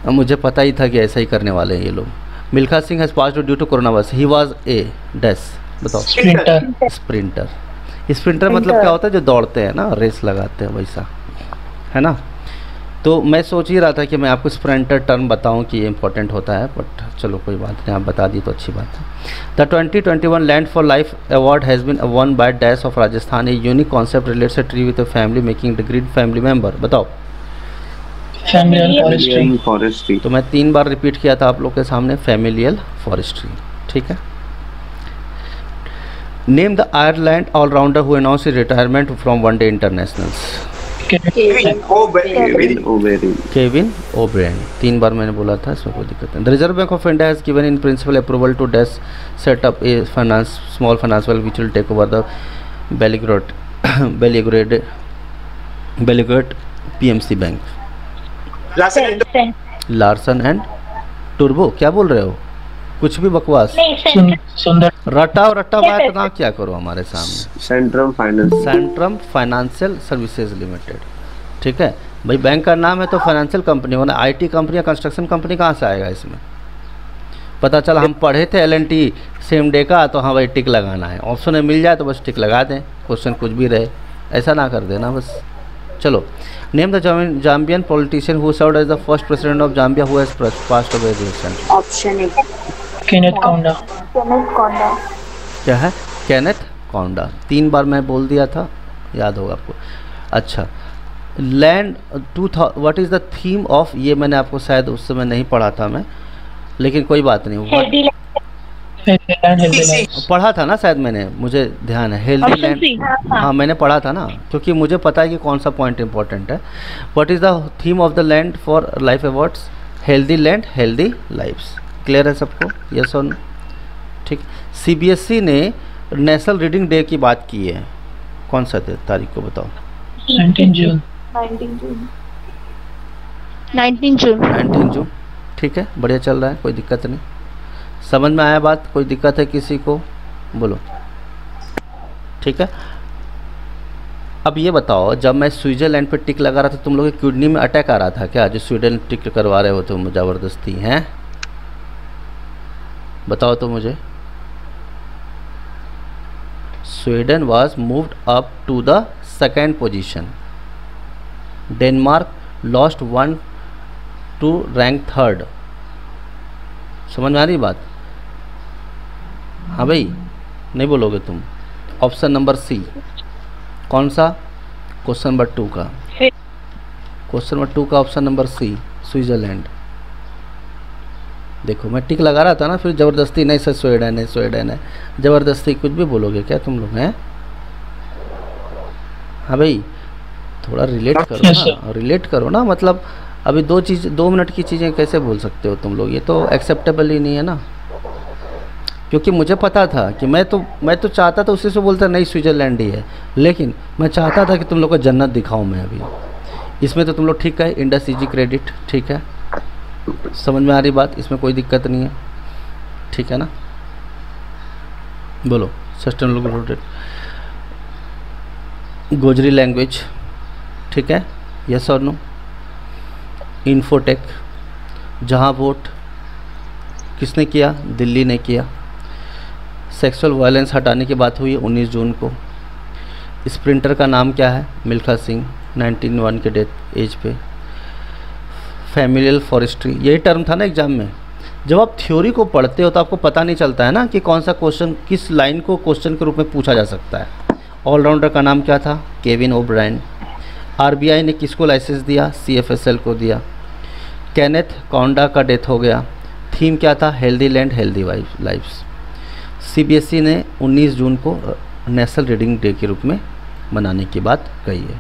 मुझे पता ही था कि ऐसा ही करने वाले हैं ये लोग। Milkha Singh has passed due to corona virus, he was a dash, बताओ। स्प्रिंटर। स्प्रिंटर मतलब क्या होता है? जो दौड़ते हैं ना, रेस लगाते हैं, वैसा है ना। तो मैं सोच ही रहा था कि मैं आपको स्प्रिंटर टर्म बताऊं कि ये इंपॉर्टेंट होता है, बट चलो कोई बात नहीं, आप बता दी तो अच्छी बात है। The 2021 land for life award has been won by dash of Rajasthan, a unique concept relates a tree with a family making the green family member, बताओ। Familial forestry. तो मैं 3 बार रिपीट किया था आप लोग के सामने, फैमिलियल फॉरेस्ट्री, ठीक है। Name the Ireland all rounder who announce his retirement from one day internationals. Kevin O'Brien, 3 बार मैंने बोला था, इसमें कोई दिक्कत नहीं। The Reserve Bank of India has given in principle approval to dash set up a small finance bank which will take over the बेलीग्रेड PMC bank. Larsen and टुर्बो, क्या बोल रहे हो? कुछ भी बकवास, सुंदर रटा मैं इतना क्या करो हमारे सामने। सेंट्रम फाइनेंशियल सर्विसेज लिमिटेड, ठीक है भाई। बैंक का नाम है तो फाइनेंशियल कंपनी, वरना आईटी कंपनी या कंस्ट्रक्शन कंपनी कहाँ से आएगा इसमें? पता चला हम पढ़े थे LNT सेम डे का, तो हाँ भाई टिक लगाना है, ऑप्शन में मिल जाए तो बस टिक लगा दें, क्वेश्चन कुछ भी रहे, ऐसा ना कर देना बस। चलो, name the Zambian politician who served as the first president of Zambia who has passed away recently. Option a Kenneth Kaunda. क्या है? केनेथ काउंडा। 3 बार मैं बोल दिया था, याद होगा आपको। अच्छा, land 2000 what is the theme of, ये मैंने आपको शायद उस समय नहीं पढ़ा था मैं, लेकिन कोई बात नहीं, पढ़ा था ना शायद मैंने, मुझे ध्यान है। हेल्दी लैंड, हाँ मैंने पढ़ा था ना, क्योंकि मुझे पता है कि कौन सा पॉइंट इंपॉर्टेंट है। What is the theme of the land for life awards? Healthy land healthy lifes. Clear है सबको? यस और नो? ठीक। CBSE ने नेशनल रीडिंग डे की बात की है, कौन सा तारीख को बताओ? 19 जून। 19 जून, ठीक है, बढ़िया चल रहा है, कोई दिक्कत नहीं। समझ में आया बात? कोई दिक्कत है किसी को? बोलो, ठीक है। अब ये बताओ, जब मैं स्विट्जरलैंड पे टिक लगा रहा था, तुम लोग की किडनी में अटैक आ रहा था क्या? जो स्वीडन टिक करवा रहे हो तुम ज़बरदस्ती हैं, बताओ तो मुझे। Sweden was moved up to the 2nd position, Denmark lost 1 to rank 3rd। समझ में आ रही बात? हाँ भाई, नहीं बोलोगे तुम? ऑप्शन नंबर सी, कौन सा? क्वेश्चन नंबर 2 का, क्वेश्चन नंबर 2 का ऑप्शन नंबर सी, स्विट्जरलैंड। देखो मैं टिक लगा रहा था ना, फिर ज़बरदस्ती नहीं सर स्वीडन है, ज़बरदस्ती कुछ भी बोलोगे क्या तुम लोग हैं? हाँ भाई, थोड़ा रिलेट करो ना, रिलेट करो ना, मतलब अभी 2 मिनट की चीज़ें कैसे बोल सकते हो तुम लोग? ये तो एक्सेप्टेबल ही नहीं है ना। क्योंकि मुझे पता था कि मैं तो चाहता था उसी से बोलता नहीं स्विट्जरलैंड ही है, लेकिन मैं चाहता था कि तुम लोग को जन्नत दिखाऊं मैं अभी। इसमें तो तुम लोग ठीक है, इंडस इजी क्रेडिट, ठीक है, समझ में आ रही बात? इसमें कोई दिक्कत नहीं है, ठीक है ना। बोलो, सस्टेनेबल गोजरी लैंग्वेज, ठीक है, यस और नो। इन्फोटेक, जहां वोट किसने किया? दिल्ली ने किया। सेक्सुअल वायलेंस हटाने की बात हुई 19 जून को। स्प्रिंटर का नाम क्या है? मिल्खा सिंह, 1991 के डेथ एज पे। फैमिलियल फॉरेस्ट्री, यही टर्म था ना एग्जाम में। जब आप थ्योरी को पढ़ते हो तो आपको पता नहीं चलता है ना कि कौन सा क्वेश्चन किस लाइन को क्वेश्चन के रूप में पूछा जा सकता है। ऑलराउंडर का नाम क्या था? Kevin O'Brien. RBI ने किसको लाइसेंस दिया? CFSL को दिया। केनेथ कौंडा का डेथ हो गया। थीम क्या था? Healthy land healthy lifes. CBSE ने 19 जून को नेशनल रीडिंग डे के रूप में मनाने की बात कही है।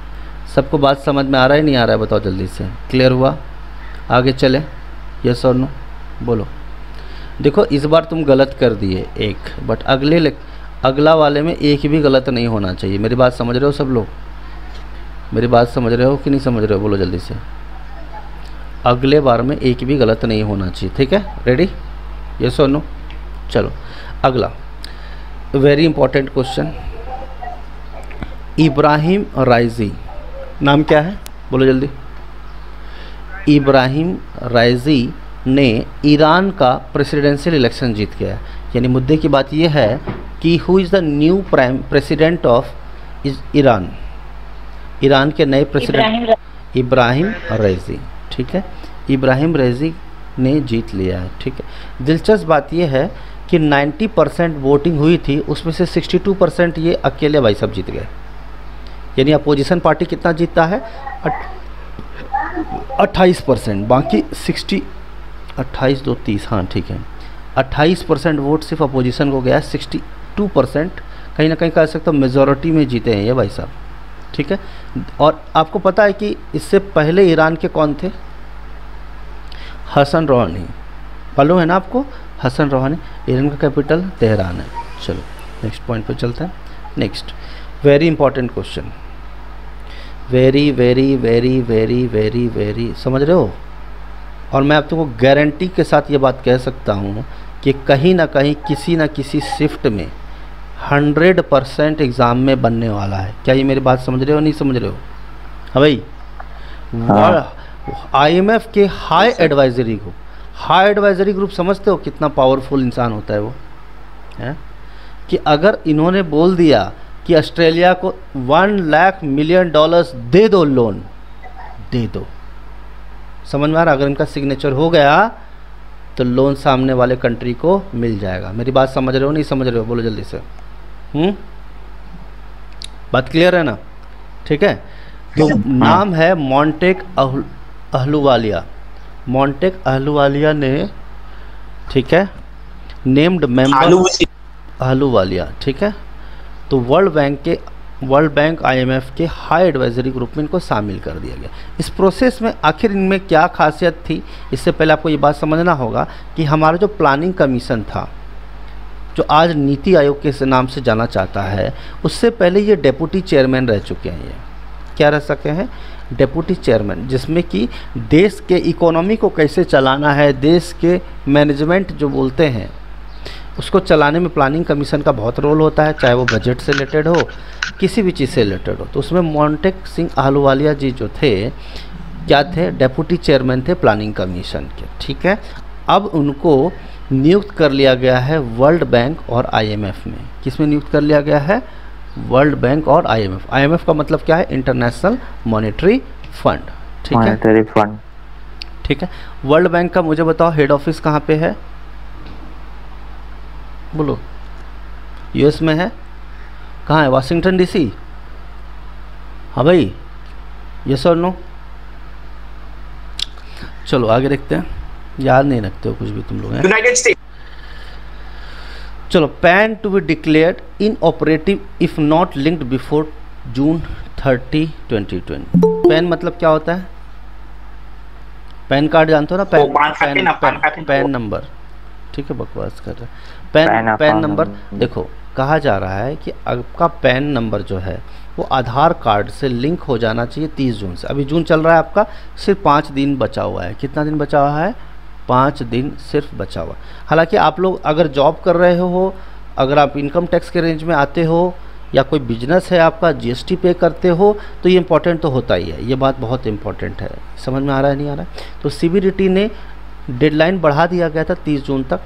सबको बात समझ में आ रहा है नहीं आ रहा है? बताओ जल्दी से। क्लियर हुआ? आगे चले, यस और नो बोलो। देखो इस बार तुम गलत कर दिए एक, बट अगला वाले में एक भी गलत नहीं होना चाहिए। मेरी बात समझ रहे हो सब लोग? मेरी बात समझ रहे हो कि नहीं समझ रहे हो? बोलो जल्दी से। अगले बार में एक भी गलत नहीं होना चाहिए, ठीक है? रेडी? यस और नो? चलो अगला वेरी इंपॉर्टेंट क्वेश्चन। इब्राहिम राइजी नाम क्या है? बोलो जल्दी। इब्राहिम राइजी ने ईरान का प्रेसिडेंशियल इलेक्शन जीत गया। यानी मुद्दे की बात यह है कि who is the new prime president of Iran. Iran के नए प्रेसिडेंट इब्राहिम रईसी, ठीक है? इब्राहिम रईसी ने जीत लिया है, ठीक है? दिलचस्प बात यह है कि 90% वोटिंग हुई थी, उसमें से 62% ये अकेले भाई साहब जीत गए। यानी अपोजिशन पार्टी कितना जीतता है? 28%, बाकी 28 2 30, हाँ ठीक है, 28% वोट सिर्फ अपोजिशन को गया। 62% कहीं ना कहीं कह सकते हो मेजॉरिटी में जीते हैं ये भाई साहब, ठीक है? और आपको पता है कि इससे पहले ईरान के कौन थे? हसन रोहानी, मालूम है ना आपको? हसन रोहानी। ईरान का कैपिटल तेहरान है। चलो नेक्स्ट पॉइंट पे चलते हैं। Next very important question, very very very very very very, समझ रहे हो? और मैं आप तुमको गारंटी के साथ ये बात कह सकता हूँ कि कहीं ना कहीं किसी न किसी शिफ्ट में 100% एग्ज़ाम में बनने वाला है। क्या ये मेरी बात समझ रहे हो नहीं समझ रहे हो? हाँ भाई, IMF के high advisory group, high advisory group समझते हो कितना पावरफुल इंसान होता है वो है? कि अगर इन्होंने बोल दिया कि ऑस्ट्रेलिया को $1 लाख मिलियन दे दो, लोन दे दो, समझ में आ रहा? अगर इनका सिग्नेचर हो गया तो लोन सामने वाले कंट्री को मिल जाएगा। मेरी बात समझ रहे हो नहीं समझ रहे हो? बोलो जल्दी से। बात क्लियर है ना? ठीक है? तो नाम है मॉन्टेक अहलुवालिया। मॉन्टेक अहलुवालिया ने, ठीक है, नेम्ड मेंबर अहलुवालिया, ठीक है? तो वर्ल्ड बैंक IMF के हाई एडवाइजरी ग्रुप में इनको शामिल कर दिया गया। इस प्रोसेस में आखिर इनमें क्या खासियत थी, इससे पहले आपको ये बात समझना होगा कि हमारा जो प्लानिंग कमीशन था, जो आज नीति आयोग के नाम से जाना चाहता है, उससे पहले ये डेप्यूटी चेयरमैन रह चुके हैं। ये क्या रह सके हैं? डेप्यूटी चेयरमैन, जिसमें कि देश के इकोनॉमी को कैसे चलाना है, देश के मैनेजमेंट जो बोलते हैं उसको चलाने में प्लानिंग कमीशन का बहुत रोल होता है, चाहे वो बजट से रिलेटेड हो, किसी भी चीज़ से रिलेटेड हो। तो उसमें मॉन्टेक सिंह अहलुवालिया जी जो थे, क्या थे? डेप्यूटी चेयरमैन थे प्लानिंग कमीशन के, ठीक है? अब उनको नियुक्त कर लिया गया है वर्ल्ड बैंक और IMF में। किस में नियुक्त कर लिया गया है? वर्ल्ड बैंक और IMF। IMF का मतलब क्या है? इंटरनेशनल मॉनेटरी फंड, ठीक है? मॉनेटरी फंड, ठीक है? वर्ल्ड बैंक का मुझे बताओ हेड ऑफिस कहाँ पे है? बोलो। US में है? कहाँ है? Washington DC? हाँ भाई, यस और नो? चलो आगे देखते हैं। याद नहीं रखते हो कुछ भी तुम लोग हैं? United State. चलो, PAN to be declared inoperative if not linked before June 30, 2020। PAN मतलब क्या होता है? पैन कार्ड जानते हो ना? पैन नंबर, ठीक है? बकवास कर रहे हैं। पैन नंबर, देखो कहा जा रहा है कि आपका पैन नंबर जो है वो आधार कार्ड से लिंक हो जाना चाहिए 30 जून से। अभी जून चल रहा है, आपका सिर्फ 5 दिन बचा हुआ है। कितना दिन बचा हुआ है? 5 दिन सिर्फ बचा हुआ। हालांकि आप लोग अगर जॉब कर रहे हो, अगर आप इनकम टैक्स के रेंज में आते हो, या कोई बिजनेस है आपका, GST पे करते हो, तो ये इंपॉर्टेंट तो होता ही है। ये बात बहुत इंपॉर्टेंट है। समझ में आ रहा है नहीं आ रहा है? तो CBDT ने डेडलाइन बढ़ा दिया गया था 30 जून तक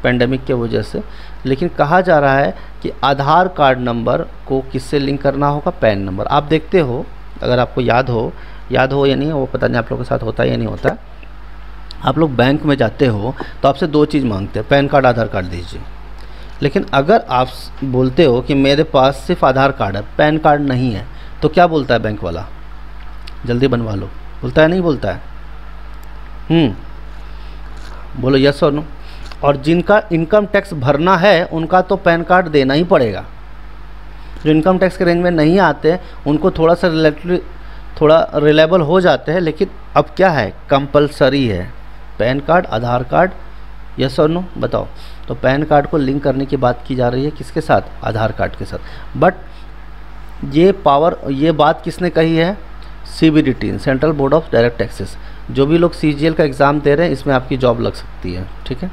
पेंडेमिक के वजह से, लेकिन कहा जा रहा है कि आधार कार्ड नंबर को किससे लिंक करना होगा? Pan number. आप देखते हो, अगर आपको याद हो या नहीं, वो पता नहीं आप लोगों के साथ होता है या नहीं होता। आप लोग बैंक में जाते हो तो आपसे 2 चीज़ मांगते हैं, पैन कार्ड, आधार कार्ड दीजिए। लेकिन अगर आप बोलते हो कि मेरे पास सिर्फ आधार कार्ड है, पैन कार्ड नहीं है, तो क्या बोलता है बैंक वाला? जल्दी बनवा लो। बोलता है नहीं बोलता है? बोलो यस और नो। और जिनका इनकम टैक्स भरना है उनका तो पैन कार्ड देना ही पड़ेगा। जो इनकम टैक्स के रेंज में नहीं आते उनको थोड़ा सा रिलायबल हो जाते हैं, लेकिन अब क्या है, कंपलसरी है पैन कार्ड, आधार कार्ड। यस और नो बताओ। तो पैन कार्ड को लिंक करने की बात की जा रही है किसके साथ, आधार कार्ड के साथ। बट ये बात किसने कही है, CBDT, central board of direct taxes. जो भी लोग CGL का एग्ज़ाम दे रहे हैं इसमें आपकी जॉब लग सकती है, ठीक है।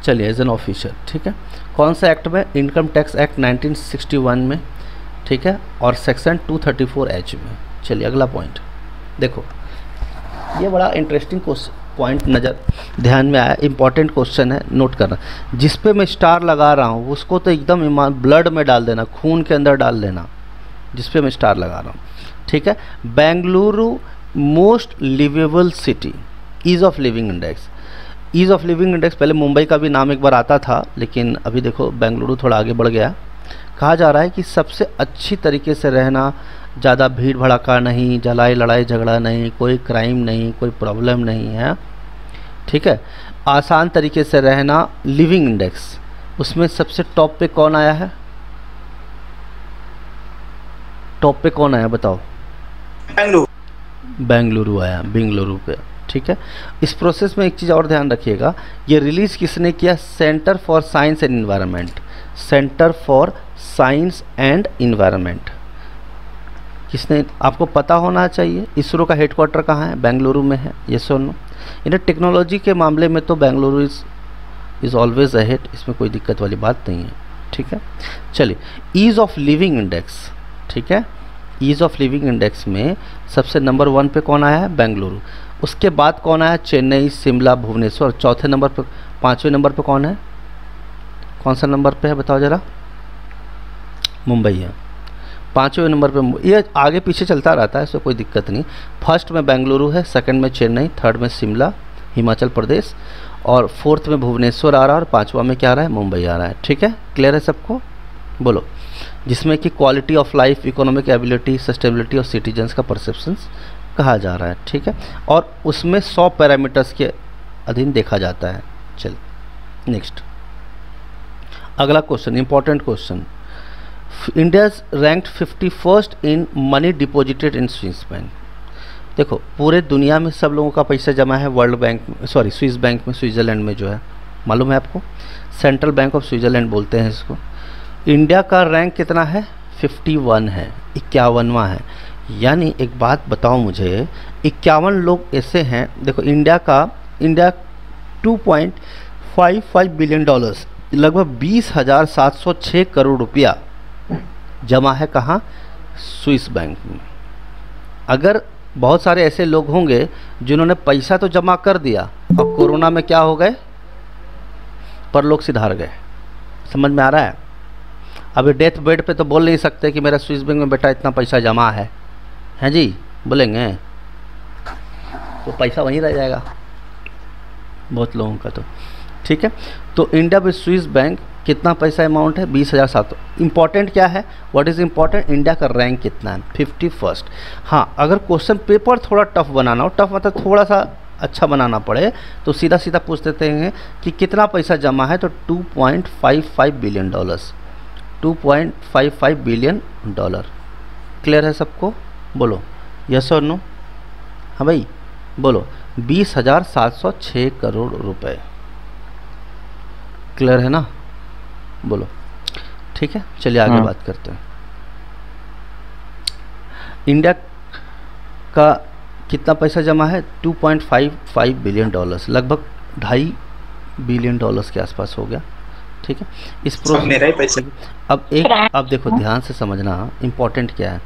चलिए एज एन ऑफिसर, ठीक है। कौन सा एक्ट में, इनकम टैक्स एक्ट 1961 में, ठीक है, और सेक्शन 234H में। चलिए अगला पॉइंट देखो, ये बड़ा इंटरेस्टिंग पॉइंट ध्यान में आया, इंपॉर्टेंट क्वेश्चन है, नोट करना। जिस पे मैं स्टार लगा रहा हूँ उसको तो एकदम ब्लड में डाल देना, खून के अंदर डाल देना, जिस पे मैं स्टार लगा रहा हूँ, ठीक है। Bengaluru most liveable city, ease of living index. Ease of living index पहले मुंबई का भी नाम एक बार आता था, लेकिन अभी देखो बेंगलुरु थोड़ा आगे बढ़ गया। कहा जा रहा है कि सबसे अच्छी तरीके से रहना, ज़्यादा भीड़ भड़ाका नहीं, जलाई लड़ाई झगड़ा नहीं, कोई क्राइम नहीं, कोई प्रॉब्लम नहीं है, ठीक है, आसान तरीके से रहना, लिविंग इंडेक्स। उसमें सबसे टॉप पे कौन आया है, टॉप पे कौन आया बताओ, बेंगलुरु आया, बेंगलुरु पे, ठीक है। इस प्रोसेस में एक चीज़ और ध्यान रखिएगा, ये रिलीज़ किसने किया, centre for science and environment, centre for science and environment. किसने, आपको पता होना चाहिए। इसरो का हेडक्वार्टर कहाँ है, बेंगलुरु में है, ये सुनो। इन्हें टेक्नोलॉजी के मामले में तो बेंगलुरु इज़ ऑलवेज अहेड, इसमें कोई दिक्कत वाली बात नहीं है, ठीक है। चलिए ईज़ ऑफ लिविंग इंडेक्स, ठीक है, ईज़ ऑफ लिविंग इंडेक्स में सबसे नंबर 1 पे कौन आया है, बेंगलुरु। उसके बाद कौन आया, चेन्नई, शिमला, भुवनेश्वर। चौथे नंबर पे, 5वें नंबर पे कौन है, कौन सा नंबर पे है बताओ ज़रा, मुंबई है। 5वें नंबर पे, ये आगे पीछे चलता रहता है, इसमें कोई दिक्कत नहीं। फर्स्ट में बेंगलुरु है, सेकंड में चेन्नई, थर्ड में शिमला हिमाचल प्रदेश, और फोर्थ में भुवनेश्वर आ रहा है, और 5वां में क्या आ रहा है, मुंबई आ रहा है, ठीक है। क्लियर है सबको, बोलो। जिसमें कि quality of life, economic ability, sustainability और सिटीजन्स का परसेप्शंस कहा जा रहा है, ठीक है। और उसमें 100 पैरामीटर्स के अधीन देखा जाता है। चल नेक्स्ट अगला question, important question. India ranked 51st in money deposited in Swiss bank. देखो पूरे दुनिया में सब लोगों का पैसा जमा है world bank, sorry Swiss bank में, स्विट्ज़रलैंड में जो है, मालूम है आपको, सेंट्रल बैंक ऑफ स्विट्ज़रलैंड बोलते हैं इसको। इंडिया का रैंक कितना है, 51 है, 51वां है। यानी एक बात बताओ मुझे, 51 लोग ऐसे हैं, देखो इंडिया 2.55 बिलियन डॉलर्स, लगभग 20,706 करोड़ रुपया जमा है कहाँ, स्विस बैंक में। अगर बहुत सारे ऐसे लोग होंगे जिन्होंने पैसा तो जमा कर दिया और कोरोना में क्या हो गए, पर लोग सिधार गए। समझ में आ रहा है। अभी डेथ बेड पे तो बोल नहीं सकते कि मेरा स्विस बैंक में बेटा इतना पैसा जमा है, हैं जी, बोलेंगे तो पैसा वहीं रह जाएगा बहुत लोगों का, तो ठीक है। तो इंडिया में स्विस बैंक कितना पैसा अमाउंट है, 20,700। इंपॉर्टेंट क्या है, व्हाट इज़ इंपॉर्टेंट, इंडिया का रैंक कितना है, 51st। हाँ, अगर क्वेश्चन पेपर थोड़ा टफ बनाना हो, टफ मतलब थोड़ा सा अच्छा बनाना पड़े, तो सीधा सीधा पूछ देते हैं कि कितना पैसा जमा है, तो 2.55 billion dollars, 2.55 billion dollar. Clear है सबको, बोलो यस और नो। हाँ भाई बोलो, 20,706 करोड़ रुपए। क्लियर है ना, बोलो, ठीक है। चलिए आगे बात करते हैं। इंडिया का कितना पैसा जमा है, 2.55 बिलियन डॉलर्स, लगभग 2.5 बिलियन डॉलर्स के आसपास हो गया, ठीक है। इस प्रोसेस अब देखो ध्यान से समझना, इम्पोर्टेंट क्या है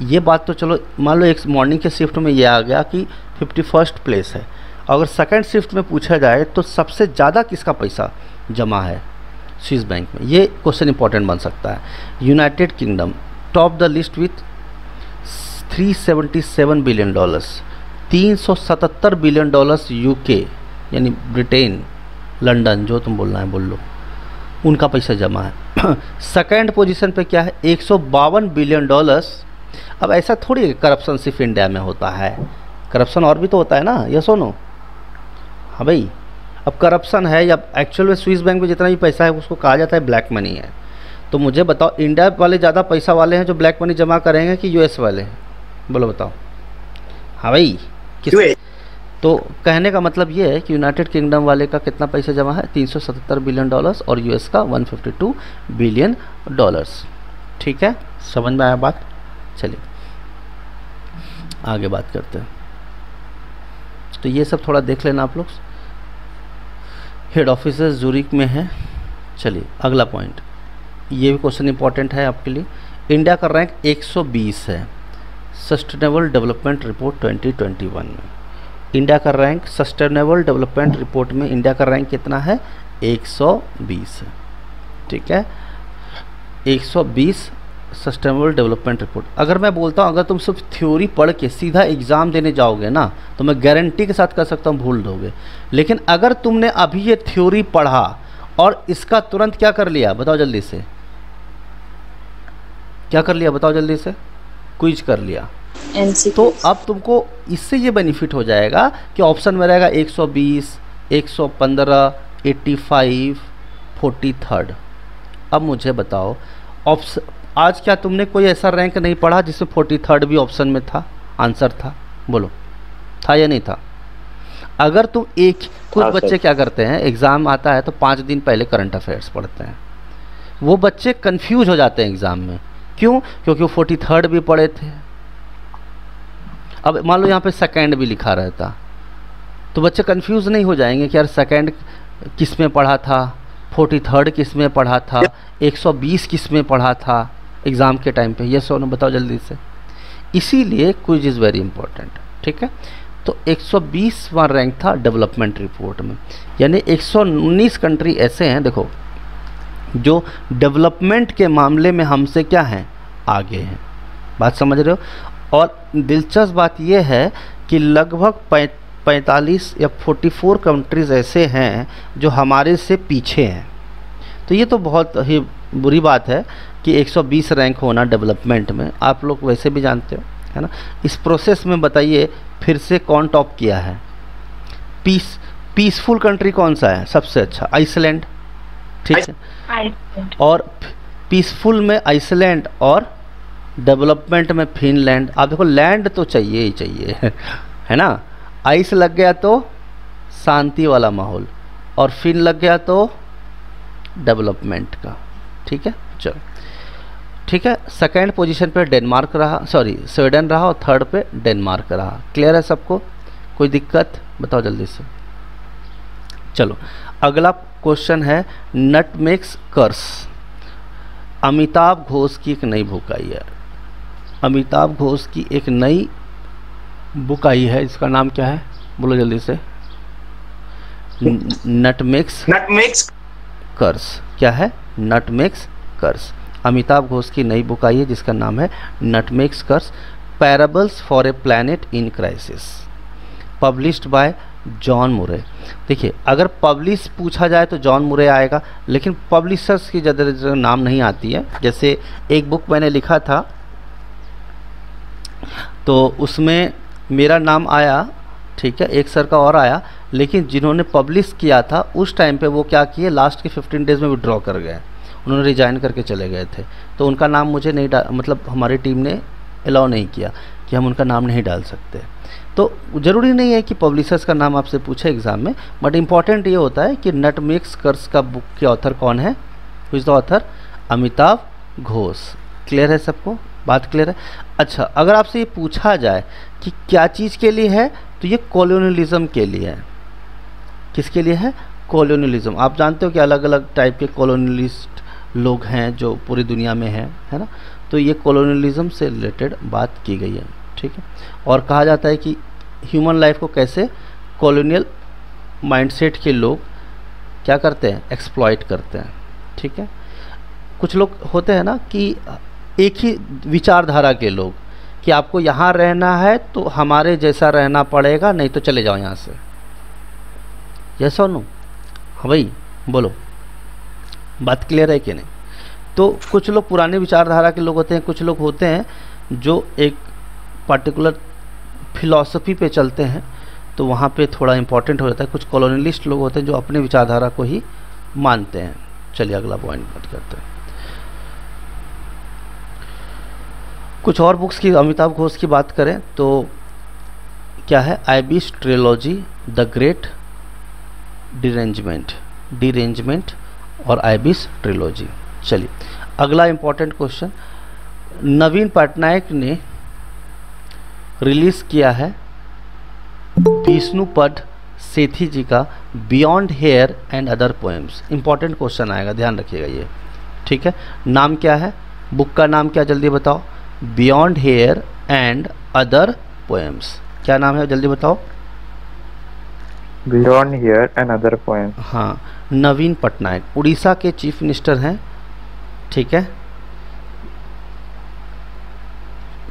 ये बात। तो चलो मान लो एक मॉर्निंग के शिफ्ट में ये आ गया कि 51st प्लेस है, अगर सेकंड शिफ्ट में पूछा जाए तो सबसे ज़्यादा किसका पैसा जमा है स्विस बैंक में, ये क्वेश्चन इंपॉर्टेंट बन सकता है। United kingdom top the list with 377 billion dollars, 377 billion dollars UK यानी ब्रिटेन, लंदन, जो तुम बोलना है बोल लो, उनका पैसा जमा है। सेकेंड पोजीशन पे क्या है, 152 बिलियन डॉलर्स। अब ऐसा थोड़ी करप्शन सिर्फ इंडिया में होता है, करप्शन और भी तो होता है ना, ये सुनो। हाँ भाई, अब करप्शन है या एक्चुअल में स्विस बैंक में जितना भी पैसा है उसको कहा जाता है ब्लैक मनी है। तो मुझे बताओ, इंडिया वाले ज़्यादा पैसा वाले हैं जो ब्लैक मनी जमा करेंगे कि यूएस वाले? बोलो बताओ। हाँ भाई, किस? तो कहने का मतलब ये है कि यूनाइटेड किंगडम वाले का कितना पैसा जमा है? 377 बिलियन डॉलर्स और यूएस का 152 बिलियन डॉलर्स। ठीक है, समझ में आया बात? चलिए आगे बात करते हैं। तो ये सब थोड़ा देख लेना आप लोग। हेड ऑफिस जूरिक में है। चलिए अगला पॉइंट, ये भी क्वेश्चन इंपॉर्टेंट है आपके लिए। इंडिया का रैंक 120 है सस्टेनेबल डेवलपमेंट रिपोर्ट 2021 में। इंडिया का रैंक सस्टेनेबल डेवलपमेंट रिपोर्ट में इंडिया का रैंक कितना है? 120 है। ठीक है, 120 सस्टेनेबल डेवलपमेंट रिपोर्ट। अगर मैं बोलता हूँ अगर तुम सिर्फ थ्योरी पढ़ के सीधा एग्ज़ाम देने जाओगे ना, तो मैं गारंटी के साथ कह सकता हूँ भूल दोगे। लेकिन अगर तुमने अभी ये थ्योरी पढ़ा और इसका तुरंत क्या कर लिया, बताओ जल्दी से, क्या कर लिया बताओ जल्दी से? क्विज कर लिया। तो अब तुमको इससे ये बेनिफिट हो जाएगा कि ऑप्शन में रहेगा 120, 115, 85, 43rd। अब मुझे बताओ, आज क्या तुमने कोई ऐसा रैंक नहीं पढ़ा जिसमें 43rd भी ऑप्शन में था, आंसर था? बोलो, था या नहीं था? अगर तुम कुछ बच्चे क्या करते हैं, एग्ज़ाम आता है तो 5 दिन पहले करंट अफेयर्स पढ़ते हैं। वो बच्चे कंफ्यूज हो जाते हैं एग्ज़ाम में। क्यों? क्योंकि वो 43rd भी पढ़े थे। अब मान लो यहाँ पे सेकंड भी लिखा रहता तो बच्चे कंफ्यूज नहीं हो जाएंगे कि यार सेकंड किस में पढ़ा था, 43rd किस में पढ़ा था, 120 किस में पढ़ा था एग्ज़ाम के टाइम पे? ये सोनो बताओ जल्दी से। इसीलिए क्विज इज़ वेरी इंपॉर्टेंट। ठीक है, तो 120वां रैंक था डेवलपमेंट रिपोर्ट में, यानी 119 कंट्री ऐसे हैं देखो जो डेवलपमेंट के मामले में हमसे क्या हैं, आगे हैं। बात समझ रहे हो? और दिलचस्प बात यह है कि लगभग 45 या 44 कंट्रीज़ ऐसे हैं जो हमारे से पीछे हैं। तो ये तो बहुत ही बुरी बात है कि 120 रैंक होना डेवलपमेंट में। आप लोग वैसे भी जानते हो, है ना? इस प्रोसेस में बताइए फिर से कौन टॉप किया है? पीसफुल कंट्री कौन सा है सबसे अच्छा? आइसलैंड। ठीक है, और पीसफुल में आइसलैंड और डेवलपमेंट में फिनलैंड। आप देखो, लैंड तो चाहिए ही चाहिए है ना? आइस लग गया तो शांति वाला माहौल, और फिन लग गया तो डेवलपमेंट का। ठीक है, चलो ठीक है। सेकंड पोजीशन पे डेनमार्क रहा, सॉरी स्वीडन रहा, और थर्ड पे डेनमार्क रहा। क्लियर है सबको? कोई दिक्कत बताओ जल्दी से। चलो अगला क्वेश्चन है नटमेग्स कर्स। अमिताभ घोष की एक नई बुक आई है। अमिताभ घोष की एक नई बुक आई है, इसका नाम क्या है? बोलो जल्दी से। नटमेग्स कर्स। क्या है? नटमेग्स कर्स। अमिताभ घोष की नई बुक आई है जिसका नाम है nutmeg's curse, parables for a planet in crisis, published by John Murray. देखिए, अगर पब्लिश पूछा जाए तो जॉन मुरे आएगा, लेकिन पब्लिशर्स की ज़्यादा नाम नहीं आती है। जैसे एक बुक मैंने लिखा था तो उसमें मेरा नाम आया, ठीक है, एक सर का और आया, लेकिन जिन्होंने पब्लिश किया था उस टाइम पे वो क्या किए, लास्ट के 15 डेज़ में विड्रॉ कर गए। उन्होंने रिजाइन करके चले गए थे, तो उनका नाम मुझे नहीं मतलब हमारी टीम ने अलाउ नहीं किया कि हम उनका नाम नहीं डाल सकते। तो ज़रूरी नहीं है कि पब्लिशर्स का नाम आपसे पूछे एग्ज़ाम में, बट इम्पॉर्टेंट ये होता है कि नटमेग्स कर्स का बुक के ऑथर कौन है? Who is the author? Amitabh Ghosh. Clear है सबको? बात क्लियर है? अच्छा, अगर आपसे ये पूछा जाए कि क्या चीज़ के लिए है, तो ये कॉलोनियलिज्म के लिए है। किसके लिए है? कॉलोनियलिज्म। आप जानते हो कि अलग अलग टाइप के कॉलोनियलिस्ट लोग हैं जो पूरी दुनिया में हैं, है ना? तो ये कॉलोनियलिज्म से रिलेटेड बात की गई है। ठीक है, और कहा जाता है कि ह्यूमन लाइफ को कैसे कॉलोनियल माइंडसेट के लोग क्या करते हैं, एक्सप्लॉइट करते हैं। ठीक है, कुछ लोग होते हैं ना कि एक ही विचारधारा के लोग कि आपको यहाँ रहना है तो हमारे जैसा रहना पड़ेगा, नहीं तो चले जाओ यहाँ से। यस और नो? हाँ भाई बोलो, बात क्लियर है कि नहीं? तो कुछ लोग पुराने विचारधारा के लोग होते हैं, कुछ लोग होते हैं जो एक पर्टिकुलर फिलॉसफी पे चलते हैं तो वहाँ पे थोड़ा इम्पोर्टेंट हो जाता है। कुछ कॉलोनियलिस्ट लोग होते हैं जो अपने विचारधारा को ही मानते हैं। चलिए अगला पॉइंट बात करते हैं। कुछ और बुक्स की, अमिताभ घोष की बात करें तो क्या है, ibis trilogy, the great derangement और आइबिस ट्रिलॉजी। चलिए अगला इम्पोर्टेंट क्वेश्चन, नवीन पटनायक ने रिलीज किया है विष्णुपद सेठी जी का beyond here and other poems. Important question आएगा, ध्यान रखिएगा ये, ठीक है। नाम क्या है, बुक का नाम क्या, जल्दी बताओ। Beyond here and other poems, क्या नाम है जल्दी बताओ। Beyond here and other poems. हाँ, नवीन पटनायक उड़ीसा के चीफ मिनिस्टर हैं, ठीक है।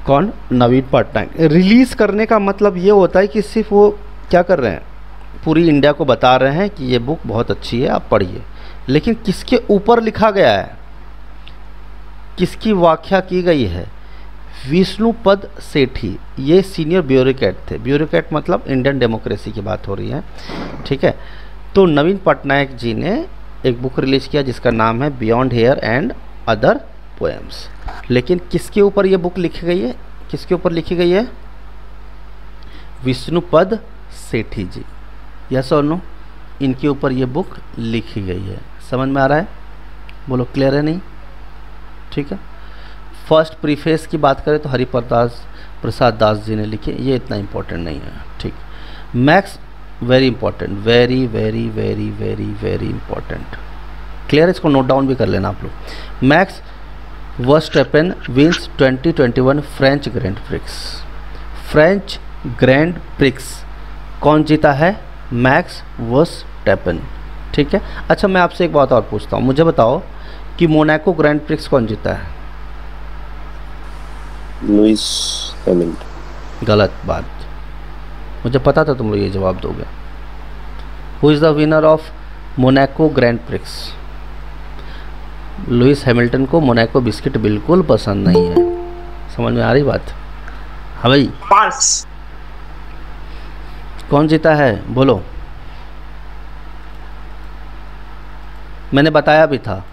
कौन, नवीन पटनायक। रिलीज करने का मतलब ये होता है कि सिर्फ वो क्या कर रहे हैं, पूरी इंडिया को बता रहे हैं कि ये बुक बहुत अच्छी है, आप पढ़िए। लेकिन किसके ऊपर लिखा गया है, किसकी व्याख्या की गई है, विष्णुपद सेठी, ये सीनियर ब्यूरोक्रेट थे। ब्यूरोक्रेट मतलब इंडियन डेमोक्रेसी की बात हो रही है, ठीक है। तो नवीन पटनायक जी ने एक बुक रिलीज किया जिसका नाम है beyond here and other poems. लेकिन किसके ऊपर ये बुक लिखी गई है, किसके ऊपर लिखी गई है, विष्णुपद सेठी जी, यस और नो, इनके ऊपर ये बुक लिखी गई है। समझ में आ रहा है, बोलो क्लियर है नहीं, ठीक है। फर्स्ट प्रीफेस की बात करें तो हरिप्रसाद दास जी ने लिखी, ये इतना इम्पोर्टेंट नहीं है, ठीक। Max very important, very very very very very important, clear, इसको नोट डाउन भी कर लेना आप लोग। Max Verstappen wins 2021 French Grand Prix. French Grand Prix कौन जीता है, मैक्स वर्स्टैपेन, ठीक है। अच्छा मैं आपसे एक बात और पूछता हूँ, मुझे बताओ कि मोनाको ग्रैंड प्रिक्स कौन जीता है। Lewis Hamilton. गलत बात, मुझे पता था तुम लोग ये जवाब दोगे। Who is the winner of Monaco Grand prix. Lewis Hamilton को मोनाको बिस्किट बिल्कुल पसंद नहीं है। समझ में आ रही बात, हाँ भाई। पास कौन जीता है बोलो, मैंने बताया भी था।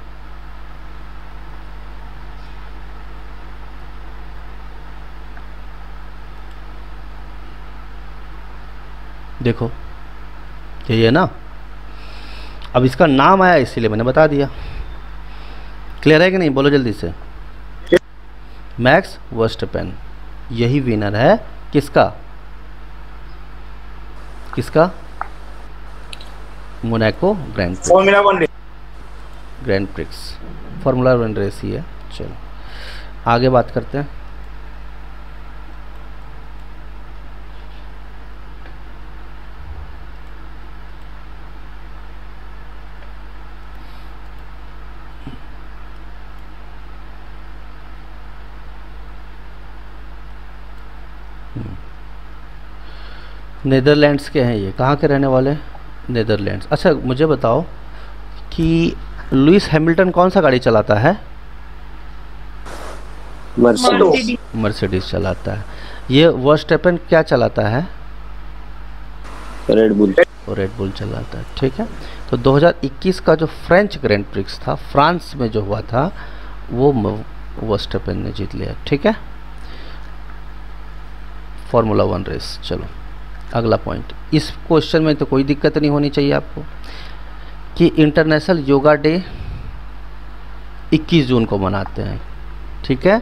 देखो यही है ना, अब इसका नाम आया इसीलिए मैंने बता दिया। क्लियर है कि नहीं, बोलो जल्दी से। मैक्स वर्स्टैपेन यही विनर है, किसका, किसका, Monaco Grand Prix, formula 1 race. Grand Prix formula 1 race ही है। चलो आगे बात करते हैं। नेदरलैंड्स के हैं ये, कहाँ के रहने वाले, नेदरलैंड्स। अच्छा मुझे बताओ कि लुइस हैमिल्टन कौन सा गाड़ी चलाता है, मर्सिडीज चलाता है। ये वर्स्टैपेन क्या चलाता है, रेड बुल चलाता है, ठीक है। तो 2021 का जो फ्रेंच ग्रैंड प्रिक्स था, फ्रांस में जो हुआ था, वो वर्स्टैपेन ने जीत लिया, ठीक है, फार्मूला 1 रेस। चलो अगला पॉइंट, इस क्वेश्चन में तो कोई दिक्कत नहीं होनी चाहिए आपको, कि इंटरनेशनल योगा डे 21 जून को मनाते हैं, ठीक है,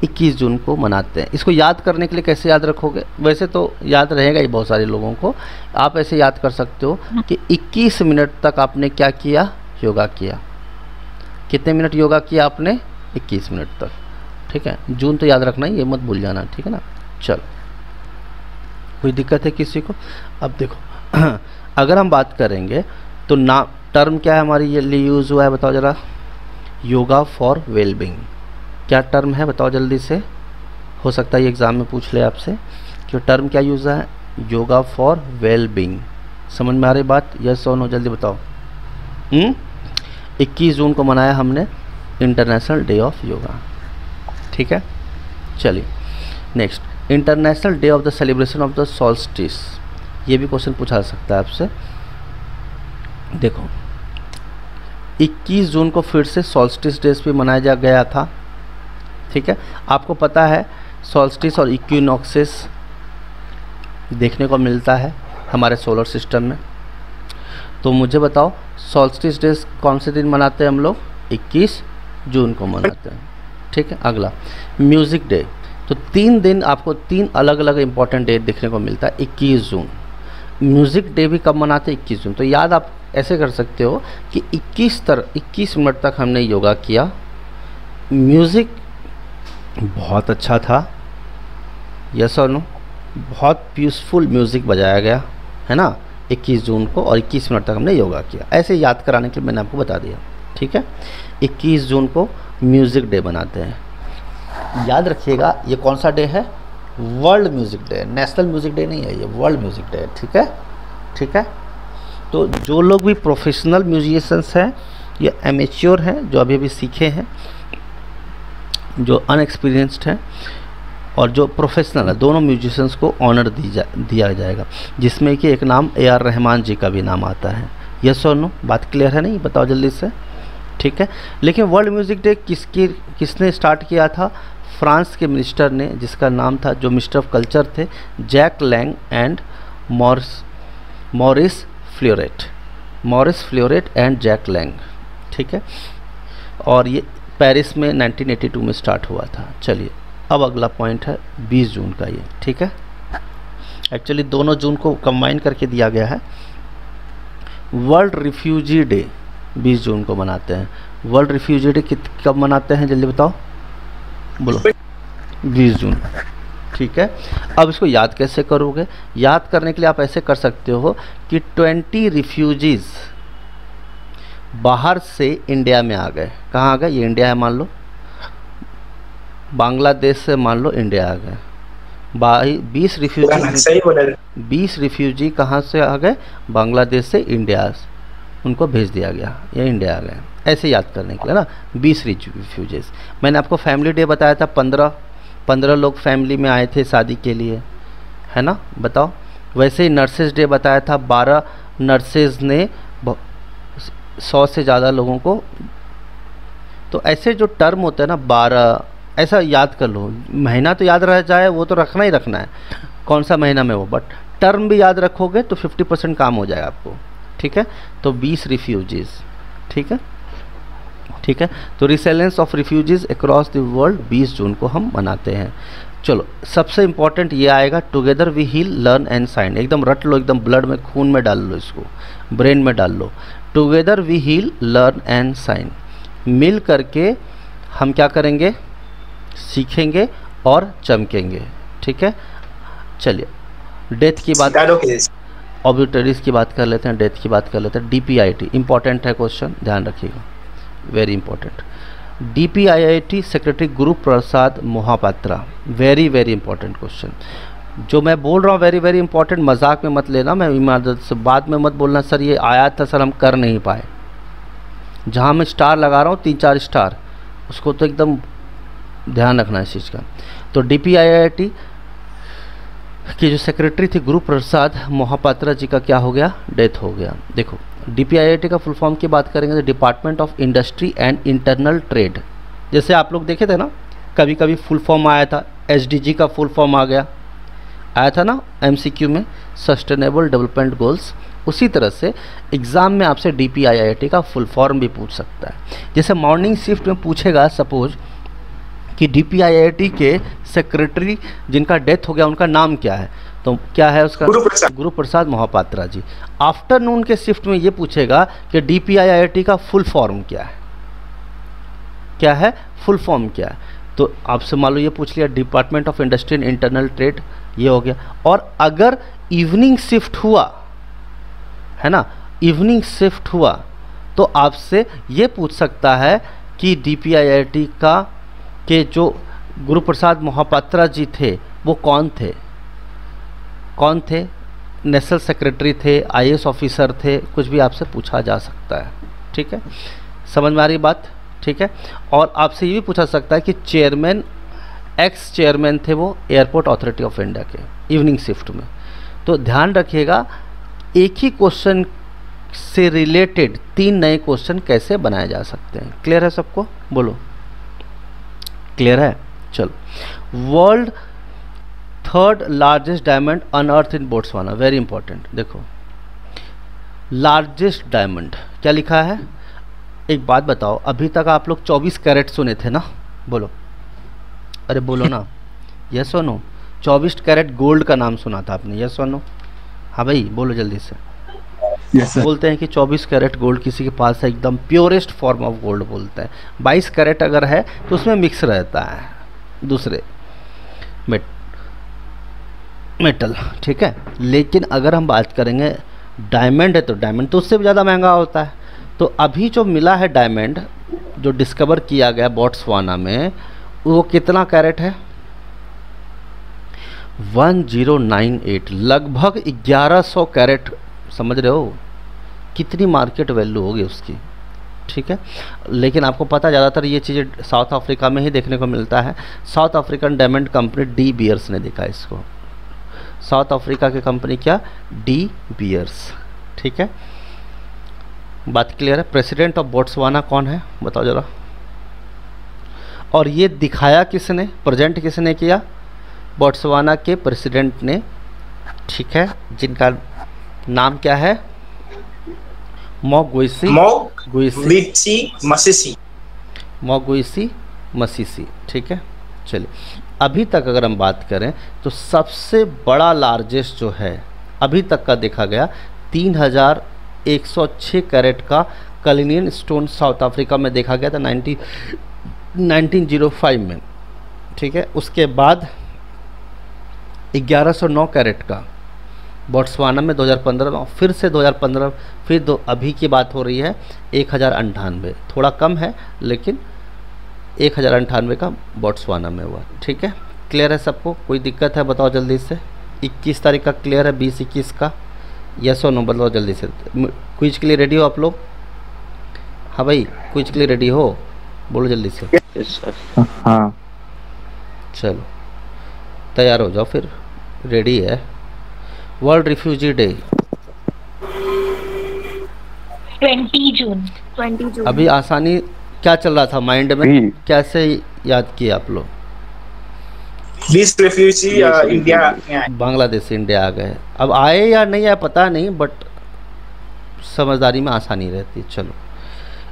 21 जून को मनाते हैं। इसको याद करने के लिए कैसे याद रखोगे, वैसे तो याद रहेगा ही बहुत सारे लोगों को, आप ऐसे याद कर सकते हो कि 21 मिनट तक आपने क्या किया, योगा किया। कितने मिनट योगा किया आपने, 21 मिनट तक, ठीक है। जून तो याद रखना ही, ये मत भूल जाना, ठीक है ना। चलो कोई दिक्कत है किसी को। अब देखो अगर हम बात करेंगे तो नाम, टर्म क्या है हमारी ये लिए यूज़ हुआ है, बताओ ज़रा, योगा फॉर वेलबींग। क्या टर्म है बताओ जल्दी से, हो सकता है ये एग्ज़ाम में पूछ ले आपसे कि टर्म क्या यूज़ है, योगा फॉर वेलबींग। समझ में आ रही बात, यस और नो, जल्दी बताओ। 21 जून को मनाया हमने इंटरनेशनल डे ऑफ योगा, ठीक है। चलिए next, international day of the celebration of the solstice, ये भी क्वेश्चन पूछा जा सकता है आपसे। देखो 21 जून को फिर से सॉल्स्टिस डे भी मनाया गया था, ठीक है। आपको पता है सॉल्स्टिस और इक्विनॉक्सिस देखने को मिलता है हमारे सोलर सिस्टम में। तो मुझे बताओ सॉल्स्टिस डे कौन से दिन मनाते हैं हम लोग? 21 जून को मनाते हैं, ठीक है। अगला म्यूज़िक डे, तो 3 दिन आपको 3 अलग अलग इंपॉर्टेंट डे देखने को मिलता है। 21 जून म्यूज़िक डे भी कब मनाते हैं? 21 जून। तो याद आप ऐसे कर सकते हो कि 21 मिनट तक हमने योगा किया, म्यूज़िक बहुत अच्छा था, यस और नो, बहुत पीसफुल म्यूज़िक बजाया गया है ना 21 जून को, और 21 मिनट तक हमने योगा किया। ऐसे याद कराने के लिए मैंने आपको बता दिया, ठीक है। 21 जून को म्यूज़िक डे मनाते हैं। याद रखिएगा ये कौन सा डे है? World music day, national music day नहीं है, ये वर्ल्ड म्यूज़िक डे है, ठीक है, ठीक है। तो जो लोग भी प्रोफेशनल म्यूजिशियंस हैं या एमेच्योर हैं, जो अभी अभी सीखे हैं, जो अनएक्सपीरियंस्ड हैं और जो प्रोफेशनल है, दोनों म्यूजिशियंस को ऑनर दिया जाएगा, जिसमें कि एक नाम AR रहमान जी का भी नाम आता है। यस और नो, बात क्लियर है? नहीं बताओ जल्दी से, ठीक है। लेकिन वर्ल्ड म्यूज़िक डे किसने स्टार्ट किया था? फ्रांस के मिनिस्टर ने, जिसका नाम था, जो मिनिस्टर ऑफ कल्चर थे, Jack Lang and Maurice Floret and Jack Lang, ठीक है। और ये पेरिस में 1982 में स्टार्ट हुआ था। चलिए अब अगला पॉइंट है 20 जून का, ये ठीक है। एक्चुअली दोनों जून को कंबाइन करके दिया गया है। वर्ल्ड रिफ्यूजी डे 20 जून को मनाते हैं। वर्ल्ड रिफ्यूजी डे कब मनाते हैं जल्दी बताओ, बोलो? 20 जून, ठीक है। अब इसको याद कैसे करोगे? याद करने के लिए आप ऐसे कर सकते हो कि 20 रिफ्यूजीज़ बाहर से इंडिया में आ गए। कहाँ आ गए? ये इंडिया है मान लो, बांग्लादेश से मान लो इंडिया आ गए। 20 रिफ्यूजी कहाँ से आ गए? बांग्लादेश से इंडिया, उनको भेज दिया गया, ये इंडिया आ गए। ऐसे याद करने के लिए ना 20 रिफ्यूजीज़। मैंने आपको फैमिली डे बताया था, 15 लोग फैमिली में आए थे शादी के लिए, है ना, बताओ। वैसे ही नर्सेज डे बताया था, 12 नर्सेज ने 100 से ज़्यादा लोगों को। तो ऐसे जो टर्म होते हैं ना 12, ऐसा याद कर लो। महीना तो याद रह जाए वो तो रखना ही रखना है, कौन सा महीना में वो, बट टर्म भी याद रखोगे तो 50% काम हो जाएगा आपको, ठीक है। तो 20 रिफ्यूजीज़, ठीक है, ठीक है। तो resilience of refugees across the world 20 जून को हम मनाते हैं। चलो सबसे इम्पॉर्टेंट ये आएगा, together we heal learn and shine. एकदम रट लो, एकदम ब्लड में, खून में डाल लो, इसको ब्रेन में डाल लो। Together we heal learn and shine, मिल करके हम क्या करेंगे? सीखेंगे और चमकेंगे, ठीक है। चलिए डेथ की बात, ऑब्यूटरीज की बात कर लेते हैं, डेथ की बात कर लेते हैं। DPIIT इंपॉर्टेंट है क्वेश्चन, ध्यान रखिएगा, very important. DPIIT secretary Guru Prasad Mohapatra, very very important question. जो मैं बोल रहा हूँ वेरी वेरी इंपॉर्टेंट, मजाक में मत लेना, मैं ईमानदारी से, बाद में मत बोलना सर ये आया था सर हम कर नहीं पाए। जहाँ मैं स्टार लगा रहा हूँ 3-4 स्टार, उसको तो एकदम ध्यान रखना है इस चीज़ का। तो DPIIT की जो सेक्रेटरी थी गुरु प्रसाद मोहापात्रा जी का क्या हो गया? डेथ हो गया। देखो DPIIT का फुल फॉर्म की बात करेंगे तो department of industry and internal trade. जैसे आप लोग देखे थे ना, कभी कभी फुल फॉर्म आया था, SDG का फुल फॉर्म आया था ना MCQ में, सस्टेनेबल डेवलपमेंट गोल्स। उसी तरह से एग्ज़ाम में आपसे DPIIT का फुल फॉर्म भी पूछ सकता है। जैसे मॉर्निंग शिफ्ट में पूछेगा सपोज कि DPIIT के सेक्रेटरी जिनका डेथ हो गया उनका नाम क्या है, तो क्या है उसका? गुरु प्रसाद मोहापात्रा जी। आफ्टरनून के शिफ्ट में ये पूछेगा कि DPIIT का फुल फॉर्म क्या है, क्या है फुल फॉर्म क्या है। तो आपसे मान लो ये पूछ लिया department of industry and internal trade, ये हो गया। और अगर इवनिंग शिफ्ट हुआ है ना, इवनिंग शिफ्ट हुआ तो आपसे ये पूछ सकता है कि DPIIT का के जो गुरु प्रसाद मोहापात्रा जी थे वो कौन थे, कौन थे? नेशनल सेक्रेटरी थे, IAS ऑफिसर थे, कुछ भी आपसे पूछा जा सकता है, ठीक है। समझ में आ रही बात, ठीक है। और आपसे ये भी पूछा सकता है कि चेयरमैन एक्स चेयरमैन थे वो एयरपोर्ट अथॉरिटी ऑफ इंडिया के, इवनिंग शिफ्ट में। तो ध्यान रखिएगा, एक ही क्वेश्चन से रिलेटेड 3 नए क्वेश्चन कैसे बनाए जा सकते हैं। क्लियर है सबको? बोलो क्लियर है? चलो, world third largest diamond unearth in Botswana, very important. देखो लार्जेस्ट डायमंड क्या लिखा है। एक बात बताओ, अभी तक आप लोग 24 कैरेट सुने थे ना? बोलो, अरे बोलो ना, यस और नो। 24 कैरेट गोल्ड का नाम सुना था आपने, यस और नो? हाँ भाई बोलो जल्दी से। yes, बोलते हैं कि 24 कैरेट गोल्ड किसी के पास है, एकदम प्योरेस्ट फॉर्म ऑफ गोल्ड बोलते हैं। 22 कैरेट अगर है तो उसमें मिक्स रहता है दूसरे मेटल, ठीक है। लेकिन अगर हम बात करेंगे डायमंड है तो डायमंड तो उससे भी ज़्यादा महंगा होता है। तो अभी जो मिला है डायमंड, जो डिस्कवर किया गया बोट्सवाना में, वो कितना कैरेट है? 1098, लगभग 1100 कैरेट। समझ रहे हो कितनी मार्केट वैल्यू होगी उसकी, ठीक है। लेकिन आपको पता ज़्यादातर ये चीज़ें साउथ अफ्रीका में ही देखने को मिलता है। South African diamond company De Beers ने देखा इसको। साउथ अफ्रीका की कंपनी क्या? डी बियर्स, ठीक है। बात क्लियर है? प्रेसिडेंट ऑफ बोट्सवाना कौन है बताओ ज़रा। और ये दिखाया किसने, प्रेजेंट किसने किया? बोट्सवाना के प्रेसिडेंट ने, ठीक है, जिनका नाम क्या है? मोगुइसी मसीसी, ठीक है। चलिए, अभी तक अगर हम बात करें तो सबसे बड़ा लार्जेस्ट जो है अभी तक का देखा गया 3106 कैरेट का कलिनियन स्टोन साउथ अफ्रीका में देखा गया था 1905 में, ठीक है। उसके बाद 1109 कैरेट का बोट्सवाना में 2015 में, फिर से 2015, फिर अभी की बात हो रही है 1098, थोड़ा कम है लेकिन 1098 का बोट्सवाना में हुआ, ठीक है। क्लियर है सबको? कोई दिक्कत है बताओ जल्दी से। 21 तारीख का क्लियर है? 20-21 का यस और नो बताओ जल्दी से। क्विज के लिए रेडी हो आप लोग? हाँ भाई, क्विज के लिए रेडी हो? बोलो जल्दी से। हाँ चलो तैयार हो जाओ फिर, रेडी है। वर्ल्ड रिफ्यूजी डे 20 जून। अभी आसानी क्या चल रहा था माइंड में, कैसे याद किए आप लोग? These refugee India. बांग्लादेश से इंडिया आ गए। अब आए या नहीं आए पता नहीं, बट समझदारी में आसानी रहती है। चलो,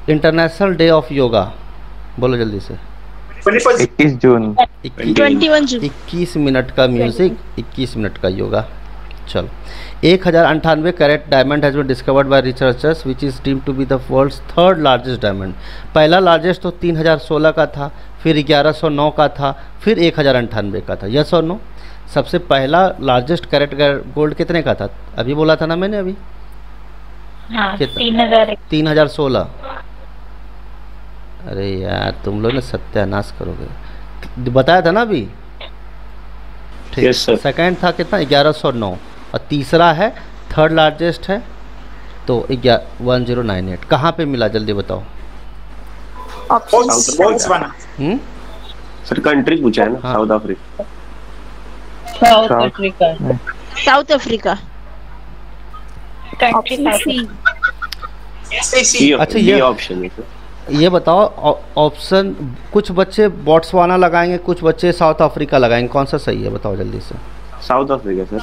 इंटरनेशनल डे ऑफ योगा बोलो जल्दी से। 21 जून 21 जून। 21 मिनट का म्यूजिक, 21 मिनट का योगा। चलो, 1098 carat diamond has been discovered by researchers which is deemed to be the world's third largest diamond. पहला लार्जेस्ट तो 3016 का था, फिर 1109 का था, फिर 1098 का था। यस और नो? सबसे पहला लार्जेस्ट कैरेट गोल्ड कितने का था? अभी बोला था ना मैंने अभी, हाँ, कितना? 3016। अरे यार तुम लोग ने सत्यानाश करोगे, बताया था ना अभी, ठीक। Yes, sir. सेकेंड था कितना? 1109, और तीसरा है थर्ड लार्जेस्ट है तो 1098। कहाँ पे मिला जल्दी बताओ? Botswana. सर कंट्री पूछा है ना? हाँ। South Africa. South Africa. अच्छा, ये ऑप्शन है सर। ये बताओ, ऑप्शन कुछ बच्चे बोट्सवाना लगाएंगे, कुछ बच्चे साउथ अफ्रीका लगाएंगे, कौन सा सही है बताओ जल्दी से। South Africa sir.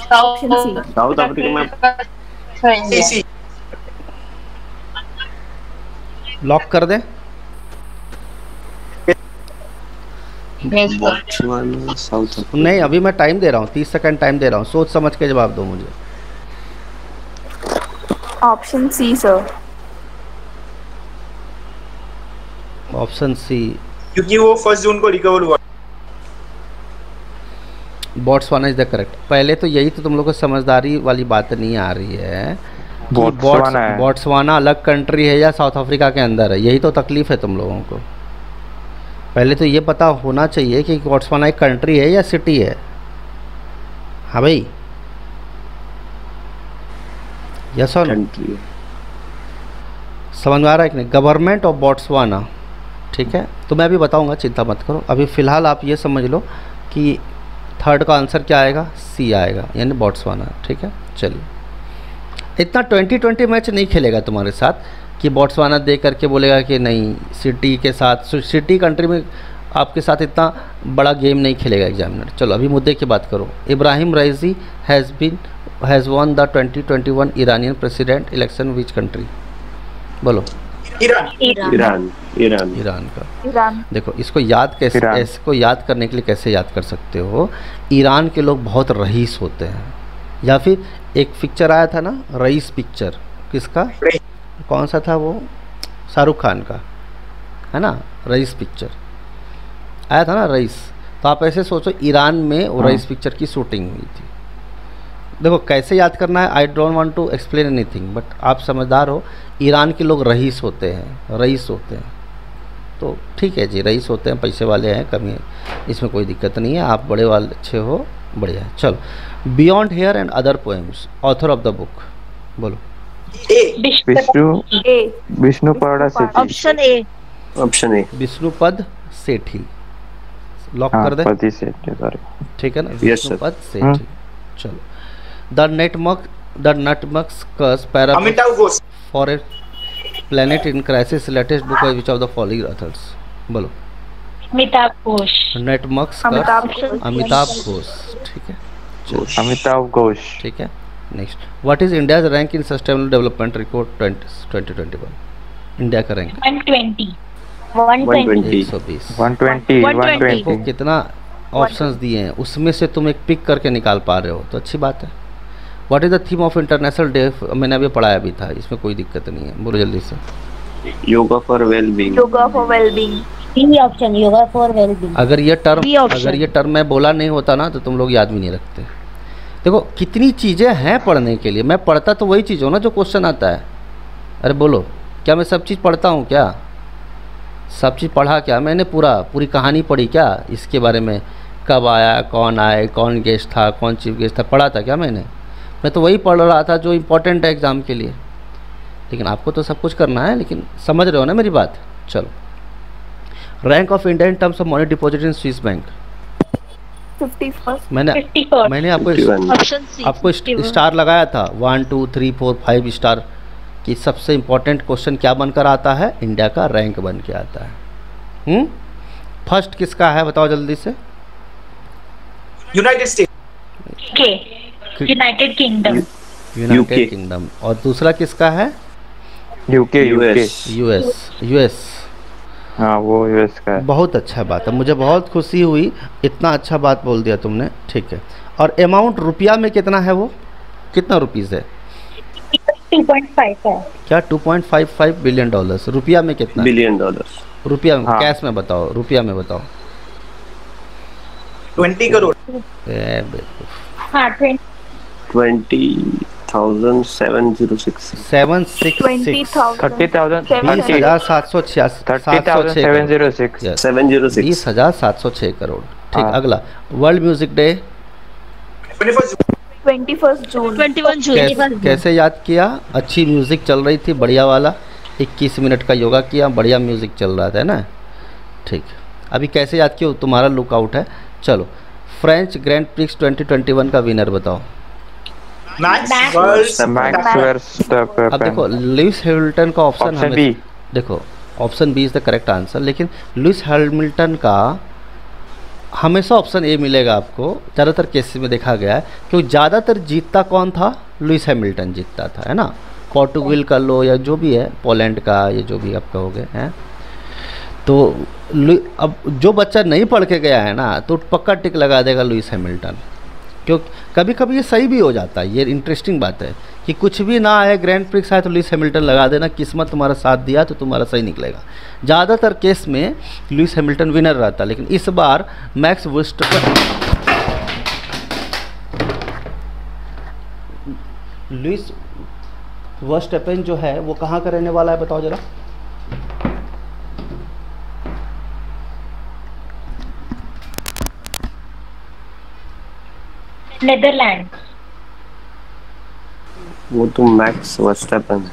South Africa में लॉक कर दें? Botswana south Africa. नहीं, अभी मैं टाइम दे रहा हूँ, 30 सेकंड टाइम दे रहा हूँ, सोच समझ के जवाब दो मुझे। Option C sir. Option C, क्योंकि वो 1 जून को रिकवर हुआ। Botswana is the correct. पहले तो यही तो तुम लोग को समझदारी वाली बात नहीं आ रही है कि बोट्सवाना है। बोट्सवाना अलग कंट्री है या साउथ अफ्रीका के अंदर है, यही तो तकलीफ है तुम लोगों को। पहले तो ये पता होना चाहिए कि बोट्सवाना एक कंट्री है या सिटी है। हाँ भाई, यस और कंट्री समझ में आ रहा है कि नहीं? गवर्नमेंट ऑफ बोट्सवाना, ठीक है, तो मैं अभी बताऊंगा, चिंता मत करो। अभी फ़िलहाल आप ये समझ लो कि थर्ड का आंसर क्या आएगा, सी आएगा, यानी बोट्सवाना। ठीक है, चलिए। इतना 20-20 मैच नहीं खेलेगा तुम्हारे साथ कि बोट्सवाना देख करके बोलेगा कि नहीं सिटी के साथ, सिटी कंट्री में आपके साथ इतना बड़ा गेम नहीं खेलेगा एग्जामिनर। चलो अभी मुद्दे की बात करो। Ebrahim Raisi has won the 2021 Iranian president election which country? बोलो। ईरान का। देखो इसको याद कैसे, इसको याद करने के लिए कैसे याद कर सकते हो, ईरान के लोग बहुत रईस होते हैं। या फिर एक पिक्चर आया था ना, रईस पिक्चर, किसका, कौन सा था वो, शाहरुख खान का, है ना, रईस पिक्चर आया था ना, रईस। तो आप ऐसे सोचो ईरान में वो रईस पिक्चर की शूटिंग हुई थी। देखो कैसे याद करना है, I don't want to explain anything, but आप समझदार हो, ईरान के लोग रईस होते हैं, रईस होते हैं। तो ठीक है जी, रईस होते हैं, पैसे वाले हैं, कमी है, इसमें कोई दिक्कत नहीं है, आप बड़े वाले अच्छे हो, बढ़िया है। चलो, beyond here and other poems, author of the book, बोलो। Vishnupad Sethi. Option a. Vishnupad Sethi, lock कर दे। ठीक है ना, विष्णुपद सेठी। चलो, the nutmeg's curse parables for a planet in crisis, latest book by which of the following authors? बोलो। अमिताभ घोष। नटमस्कस, अमिताभ घोष। ठीक है, अमिताभ घोष। ठीक है, next, what is India's rank in sustainable development report 2021? India का रैंक 120। 120। को कितना ऑप्शंस दिए हैं, उसमें से तुम एक पिक करके निकाल पा रहे हो, तो अच्छी बात है। What is the theme of international day? मैंने अभी पढ़ाया भी था, इसमें कोई दिक्कत नहीं है, बोलो जल्दी से। Yoga for wellbeing. Option, yoga for wellbeing. अगर ये टर्म मैं बोला नहीं होता ना तो तुम लोग याद भी नहीं रखते। देखो कितनी चीज़ें हैं पढ़ने के लिए, मैं पढ़ता तो वही चीज़ हो ना जो क्वेश्चन आता है। अरे बोलो, क्या मैं सब चीज़ पढ़ता हूँ क्या? सब चीज़ पढ़ा क्या मैंने? पूरी कहानी पढ़ी क्या इसके बारे में? कब आया, कौन आए, कौन गेस्ट था, कौन चीफ गेस्ट था, पढ़ा था क्या मैंने? मैं तो वही पढ़ रहा था जो इम्पोर्टेंट है एग्ज़ाम के लिए। लेकिन आपको तो सब कुछ करना है, लेकिन समझ रहे हो ना मेरी बात। चलो, rank of India in terms of money deposit in Swiss bank? 51st। मैंने आपको स्टार लगाया था 1 2 3 4 5 स्टार कि सबसे इम्पोर्टेंट क्वेश्चन क्या बनकर आता है? इंडिया का रैंक बन के आता है। फर्स्ट किसका है बताओ जल्दी से? United state. United kingdom. और दूसरा किसका है? यूएस। हाँ, वो यूएस का है। बहुत अच्छा बात है, मुझे बहुत खुशी हुई, इतना अच्छा बात बोल दिया तुमने। ठीक है, और अमाउंट रुपया में कितना है वो? कितना रुपीज़ है? 2.5 है। क्या 2.55 बिलियन डॉलर्स? रुपया में कितना? Billion dollars. रुपया में? हाँ। कैश में बताओ, रुपया में बताओ। 20 करोड़। 20,706। 20,706 करोड़। ठीक, अगला, वर्ल्ड म्यूजिक डे 21 जून। कैसे याद किया? अच्छी म्यूजिक चल रही थी, बढ़िया वाला, 21 मिनट का योगा किया, बढ़िया म्यूजिक चल रहा था ना। ठीक, अभी कैसे याद किया? तुम्हारा लुकआउट है। चलो, फ्रेंच ग्रैंड प्रिक्स 2021 का विनर बताओ। अब देखो, लुइस हैमिल्टन का ऑप्शन बी। देखो, option B is the correct answer, लेकिन लुइस हैमिल्टन का हमेशा ऑप्शन ए मिलेगा आपको। ज़्यादातर केसेस में देखा गया है क्योंकि ज़्यादातर जीतता कौन था? लुइस हैमिल्टन जीतता था, है ना। पोर्टुगल का लो या जो भी है, पोलैंड का, ये जो भी आप कहोगे हैं। तो अब जो बच्चा नहीं पढ़ के गया है ना तो पक्का टिक लगा देगा लुइस हैमिल्टन, क्योंकि कभी कभी ये सही भी हो जाता है। ये इंटरेस्टिंग बात है कि कुछ भी ना आए, ग्रैंड प्रिक्स आए तो लुइस हैमिल्टन लगा देना, किस्मत तुम्हारा साथ दिया तो तुम्हारा सही निकलेगा। ज़्यादातर केस में लुइस हैमिल्टन विनर रहता, लेकिन इस बार मैक्स वर्स्टैपेन, लुइस वर्स्टैपेन जो है वो कहाँ का रहने वाला है बताओ जरा? नेदरलैंड। वो तो मैक्स वर्स्टैपेन।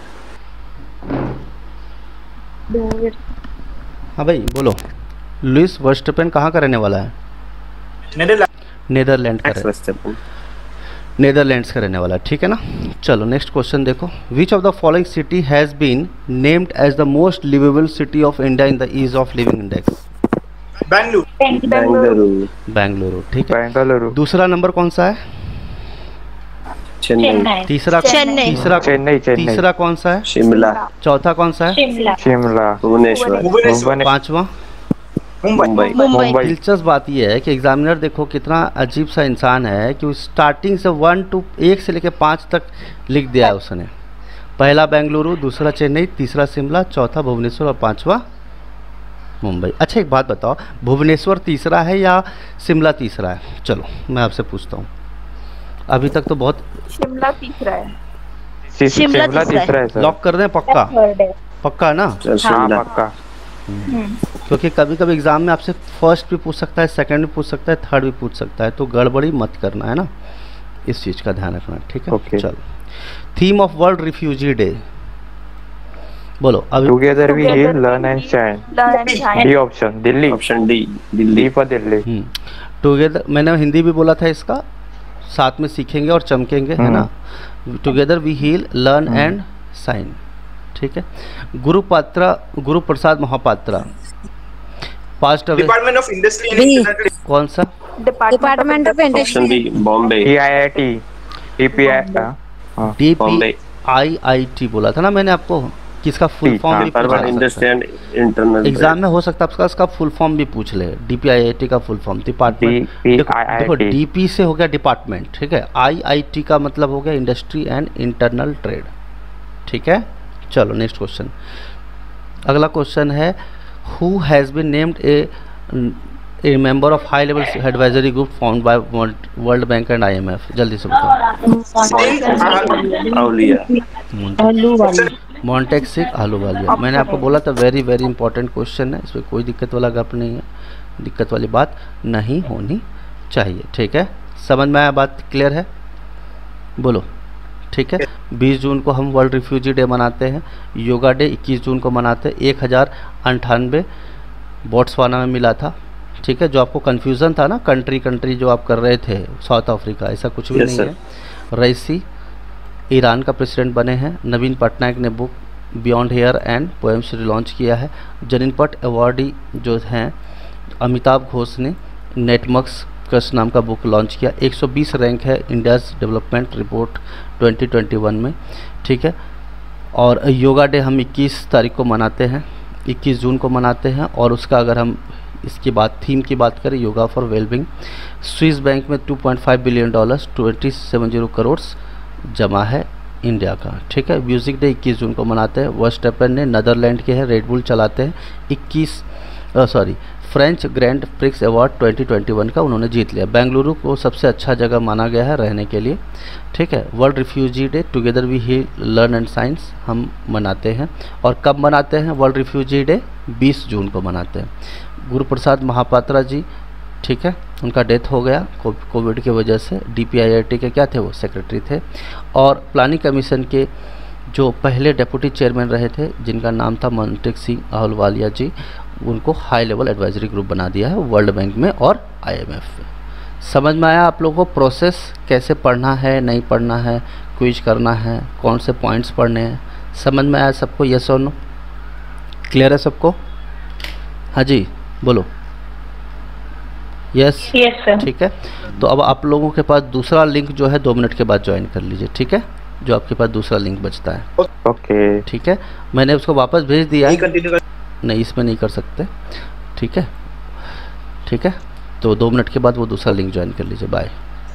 हाँ भाई बोलो। लुइस वर्स्टपेन कहाँ का रहने वाला है? नेदरलैंड का नेदरलैंड्स का रहने वाला है, ठीक है ना। चलो नेक्स्ट क्वेश्चन देखो। Which of the following city has been named as the most liveable city of India in the ease of living index? Bengaluru. Bengaluru, ठीक है। बेंगलुरु। दूसरा नंबर कौन सा है? चेन्नई। तीसरा चेन्नई। तीसरा कौन सा है? शिमला। चौथा कौन सा है? शिमला। भुवनेश्वर। पांचवा? मुंबई। दिलचस्प बात यह है कि एग्जामिनर देखो कितना अजीब सा इंसान है कि स्टार्टिंग से 1 से लेकर 5 तक लिख दिया है उसने। पहला बेंगलुरु, दूसरा चेन्नई, तीसरा शिमला, चौथा भुवनेश्वर और पांचवा मुंबई। अच्छा एक बात बताओ, भुवनेश्वर तीसरा है या शिमला तीसरा है? चलो मैं आपसे पूछता हूँ, अभी तक तो बहुत। शिमला तीसरा है। शिमला तीसरा है सर। लॉक कर दें? पक्का? पक्का ना? हाँ पक्का। क्योंकि कभी कभी एग्जाम में आपसे फर्स्ट भी पूछ सकता है, सेकंड भी पूछ सकता है, थर्ड भी पूछ सकता है, तो गड़बड़ी मत करना है ना, इस चीज़ का ध्यान रखना, ठीक है। Okay. चलो, theme of world refugee day बोलो अभी। Together we heal, learn and shine. D option, Delhi. Option D, D Delhi. For Delhi. Together, मैंने हिंदी भी बोला था इसका, साथ में सीखेंगे और चमकेंगे, है ना। Together we heal, learn and shine, ठीक है। Guru Prasad Mahapatra passed away. Department of industry and कौन सा? Department of option d, Bombay. DIIT, DPIIT बोला था ना मैंने आपको, किसका फुल फॉर्म भी पूछा इंडस्ट्री एंड इंटरनल एग्जाम में हो सकता है उसका फुल फॉर्म भी पूछ ले। DPIIT का फुल फॉर्म डिपार्टमेंट। देखो DP से हो गया डिपार्टमेंट, ठीक है। IIT का मतलब हो गया इंडस्ट्री एंड इंटरनल ट्रेड, ठीक है। चलो नेक्स्ट क्वेश्चन, अगला क्वेश्चन है who has been named a member of high level advisory group formed by World Bank and IMF? जल्दी से बताओ। मॉन्टेक्सिक आहलूवालिया। मैंने आपको बोला था वेरी वेरी इंपॉर्टेंट क्वेश्चन है, इसमें कोई दिक्कत वाला गप नहीं है, दिक्कत वाली बात नहीं होनी चाहिए, ठीक है। समझ में आया? बात क्लियर है? बोलो, ठीक है। 20 जून को हम वर्ल्ड रिफ्यूजी डे मनाते हैं। योगा डे 21 जून को मनाते हैं। 1098 बोट्सवाना में मिला था, ठीक है। जो आपको कन्फ्यूज़न था ना, कंट्री जो आप कर रहे थे, साउथ अफ्रीका, ऐसा कुछ भी नहीं है। रईसी ईरान का प्रेसिडेंट बने हैं। नवीन पटनायक ने book beyond here and poems launch किया है। जनिनपट अवार्डी जो हैं अमिताभ घोष ने नेटमक्स कस नाम का बुक लॉन्च किया। 120 रैंक है इंडियाज़ डेवलपमेंट रिपोर्ट 2021 में, ठीक है। और योगा डे हम 21 तारीख को मनाते हैं, 21 जून को मनाते हैं। और उसका अगर हम इसकी बात, थीम की बात करें, yoga for wellbeing. Swiss bank में $2.5 बिलियन 270 करोड़ जमा है इंडिया का, ठीक है। म्यूज़िक डे 21 जून को मनाते हैं। वर्स्टपेन ने नीदरलैंड के हैं, रेड बुल चलाते हैं। फ्रेंच ग्रैंड प्रिक्स अवार्ड 2021 का उन्होंने जीत लिया। बेंगलुरु को सबसे अच्छा जगह माना गया है रहने के लिए, ठीक है। World refugee day together we heal, learn and science हम मनाते हैं। और कब मनाते हैं वर्ल्ड रिफ्यूजी डे? 20 जून को मनाते हैं। गुरु प्रसाद महापात्रा जी, ठीक है, उनका डेथ हो गया कोविड की वजह से। DPIIT के क्या थे? वो सेक्रेटरी थे। और प्लानिंग कमीशन के जो पहले डेप्यूटी चेयरमैन रहे थे, जिनका नाम था मॉन्टेक्सिक आहलूवालिया जी, उनको हाई लेवल एडवाइजरी ग्रुप बना दिया है वर्ल्ड बैंक में और IMF में। समझ में आया आप लोगों को प्रोसेस कैसे पढ़ना है, नहीं पढ़ना है, क्विज करना है, कौन से पॉइंट्स पढ़ने हैं? समझ में आया सबको? यस और नो? क्लियर है सबको? हाँ जी बोलो। Yes sir. ठीक है। तो अब आप लोगों के पास दूसरा लिंक जो है 2 मिनट के बाद ज्वाइन कर लीजिए, ठीक है। जो आपके पास दूसरा लिंक बचता है, ओके, ठीक है। मैंने उसको वापस भेज दिया है। नहीं, इसमें नहीं कर सकते, ठीक है, ठीक है। तो 2 मिनट के बाद वो दूसरा लिंक ज्वाइन कर लीजिए। Bye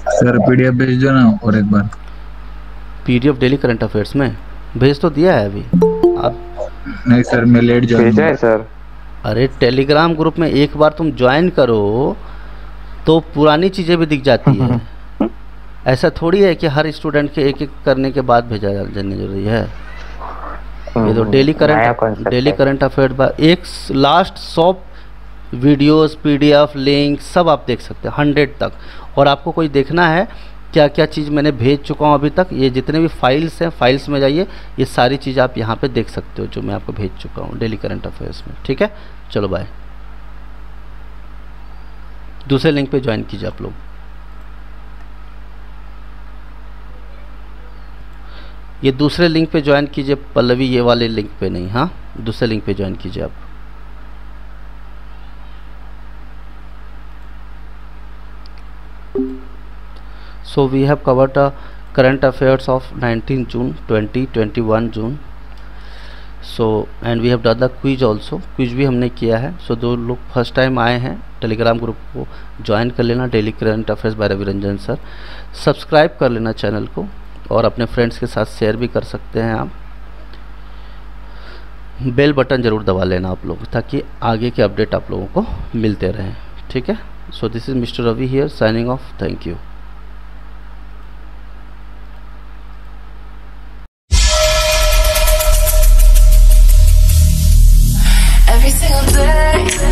sir. PDF भेज दो ना और एक बार। PDF डेली करंट अफेयर्स में भेज तो दिया है अभी आप। नहीं सर, मैं लेट भेजा है सर। अरे टेलीग्राम ग्रुप में एक बार तुम ज्वाइन करो तो पुरानी चीज़ें भी दिख जाती है। ऐसा थोड़ी है कि हर स्टूडेंट के एक करने के बाद भेजा जानी जरूरी है। ये तो डेली करंट अफेयर एक लास्ट 100 वीडियोस, PDF लिंक सब आप देख सकते हैं 100 तक। और आपको कोई देखना है क्या क्या चीज़ मैंने भेज चुका हूँ अभी तक। ये जितने भी फाइल्स हैं, फाइल्स में जाइए, ये सारी चीज़ आप यहाँ पे देख सकते हो जो मैं आपको भेज चुका हूँ डेली करंट अफेयर्स में। ठीक है, चलो बाय। दूसरे लिंक पे ज्वाइन कीजिए आप लोग। ये दूसरे लिंक पे ज्वाइन कीजिए पल्लवी, ये वाले लिंक पे नहीं, हाँ दूसरे लिंक पे ज्वाइन कीजिए आप। So we have covered the current affairs of 19 June 2021 June. So and we have done the quiz also, quiz भी हमने किया है। So जो लोग फर्स्ट टाइम आए हैं टेलीग्राम ग्रुप को ज्वाइन कर लेना, daily current affairs by Ravi Ranjan sir. Subscribe कर लेना चैनल को और अपने फ्रेंड्स के साथ शेयर भी कर सकते हैं आप। बेल बटन ज़रूर दबा लेना आप लोग ताकि आगे के अपडेट आप लोगों को मिलते रहें। ठीक है, so this is Mister Ravi here signing off. Thank you. Every single day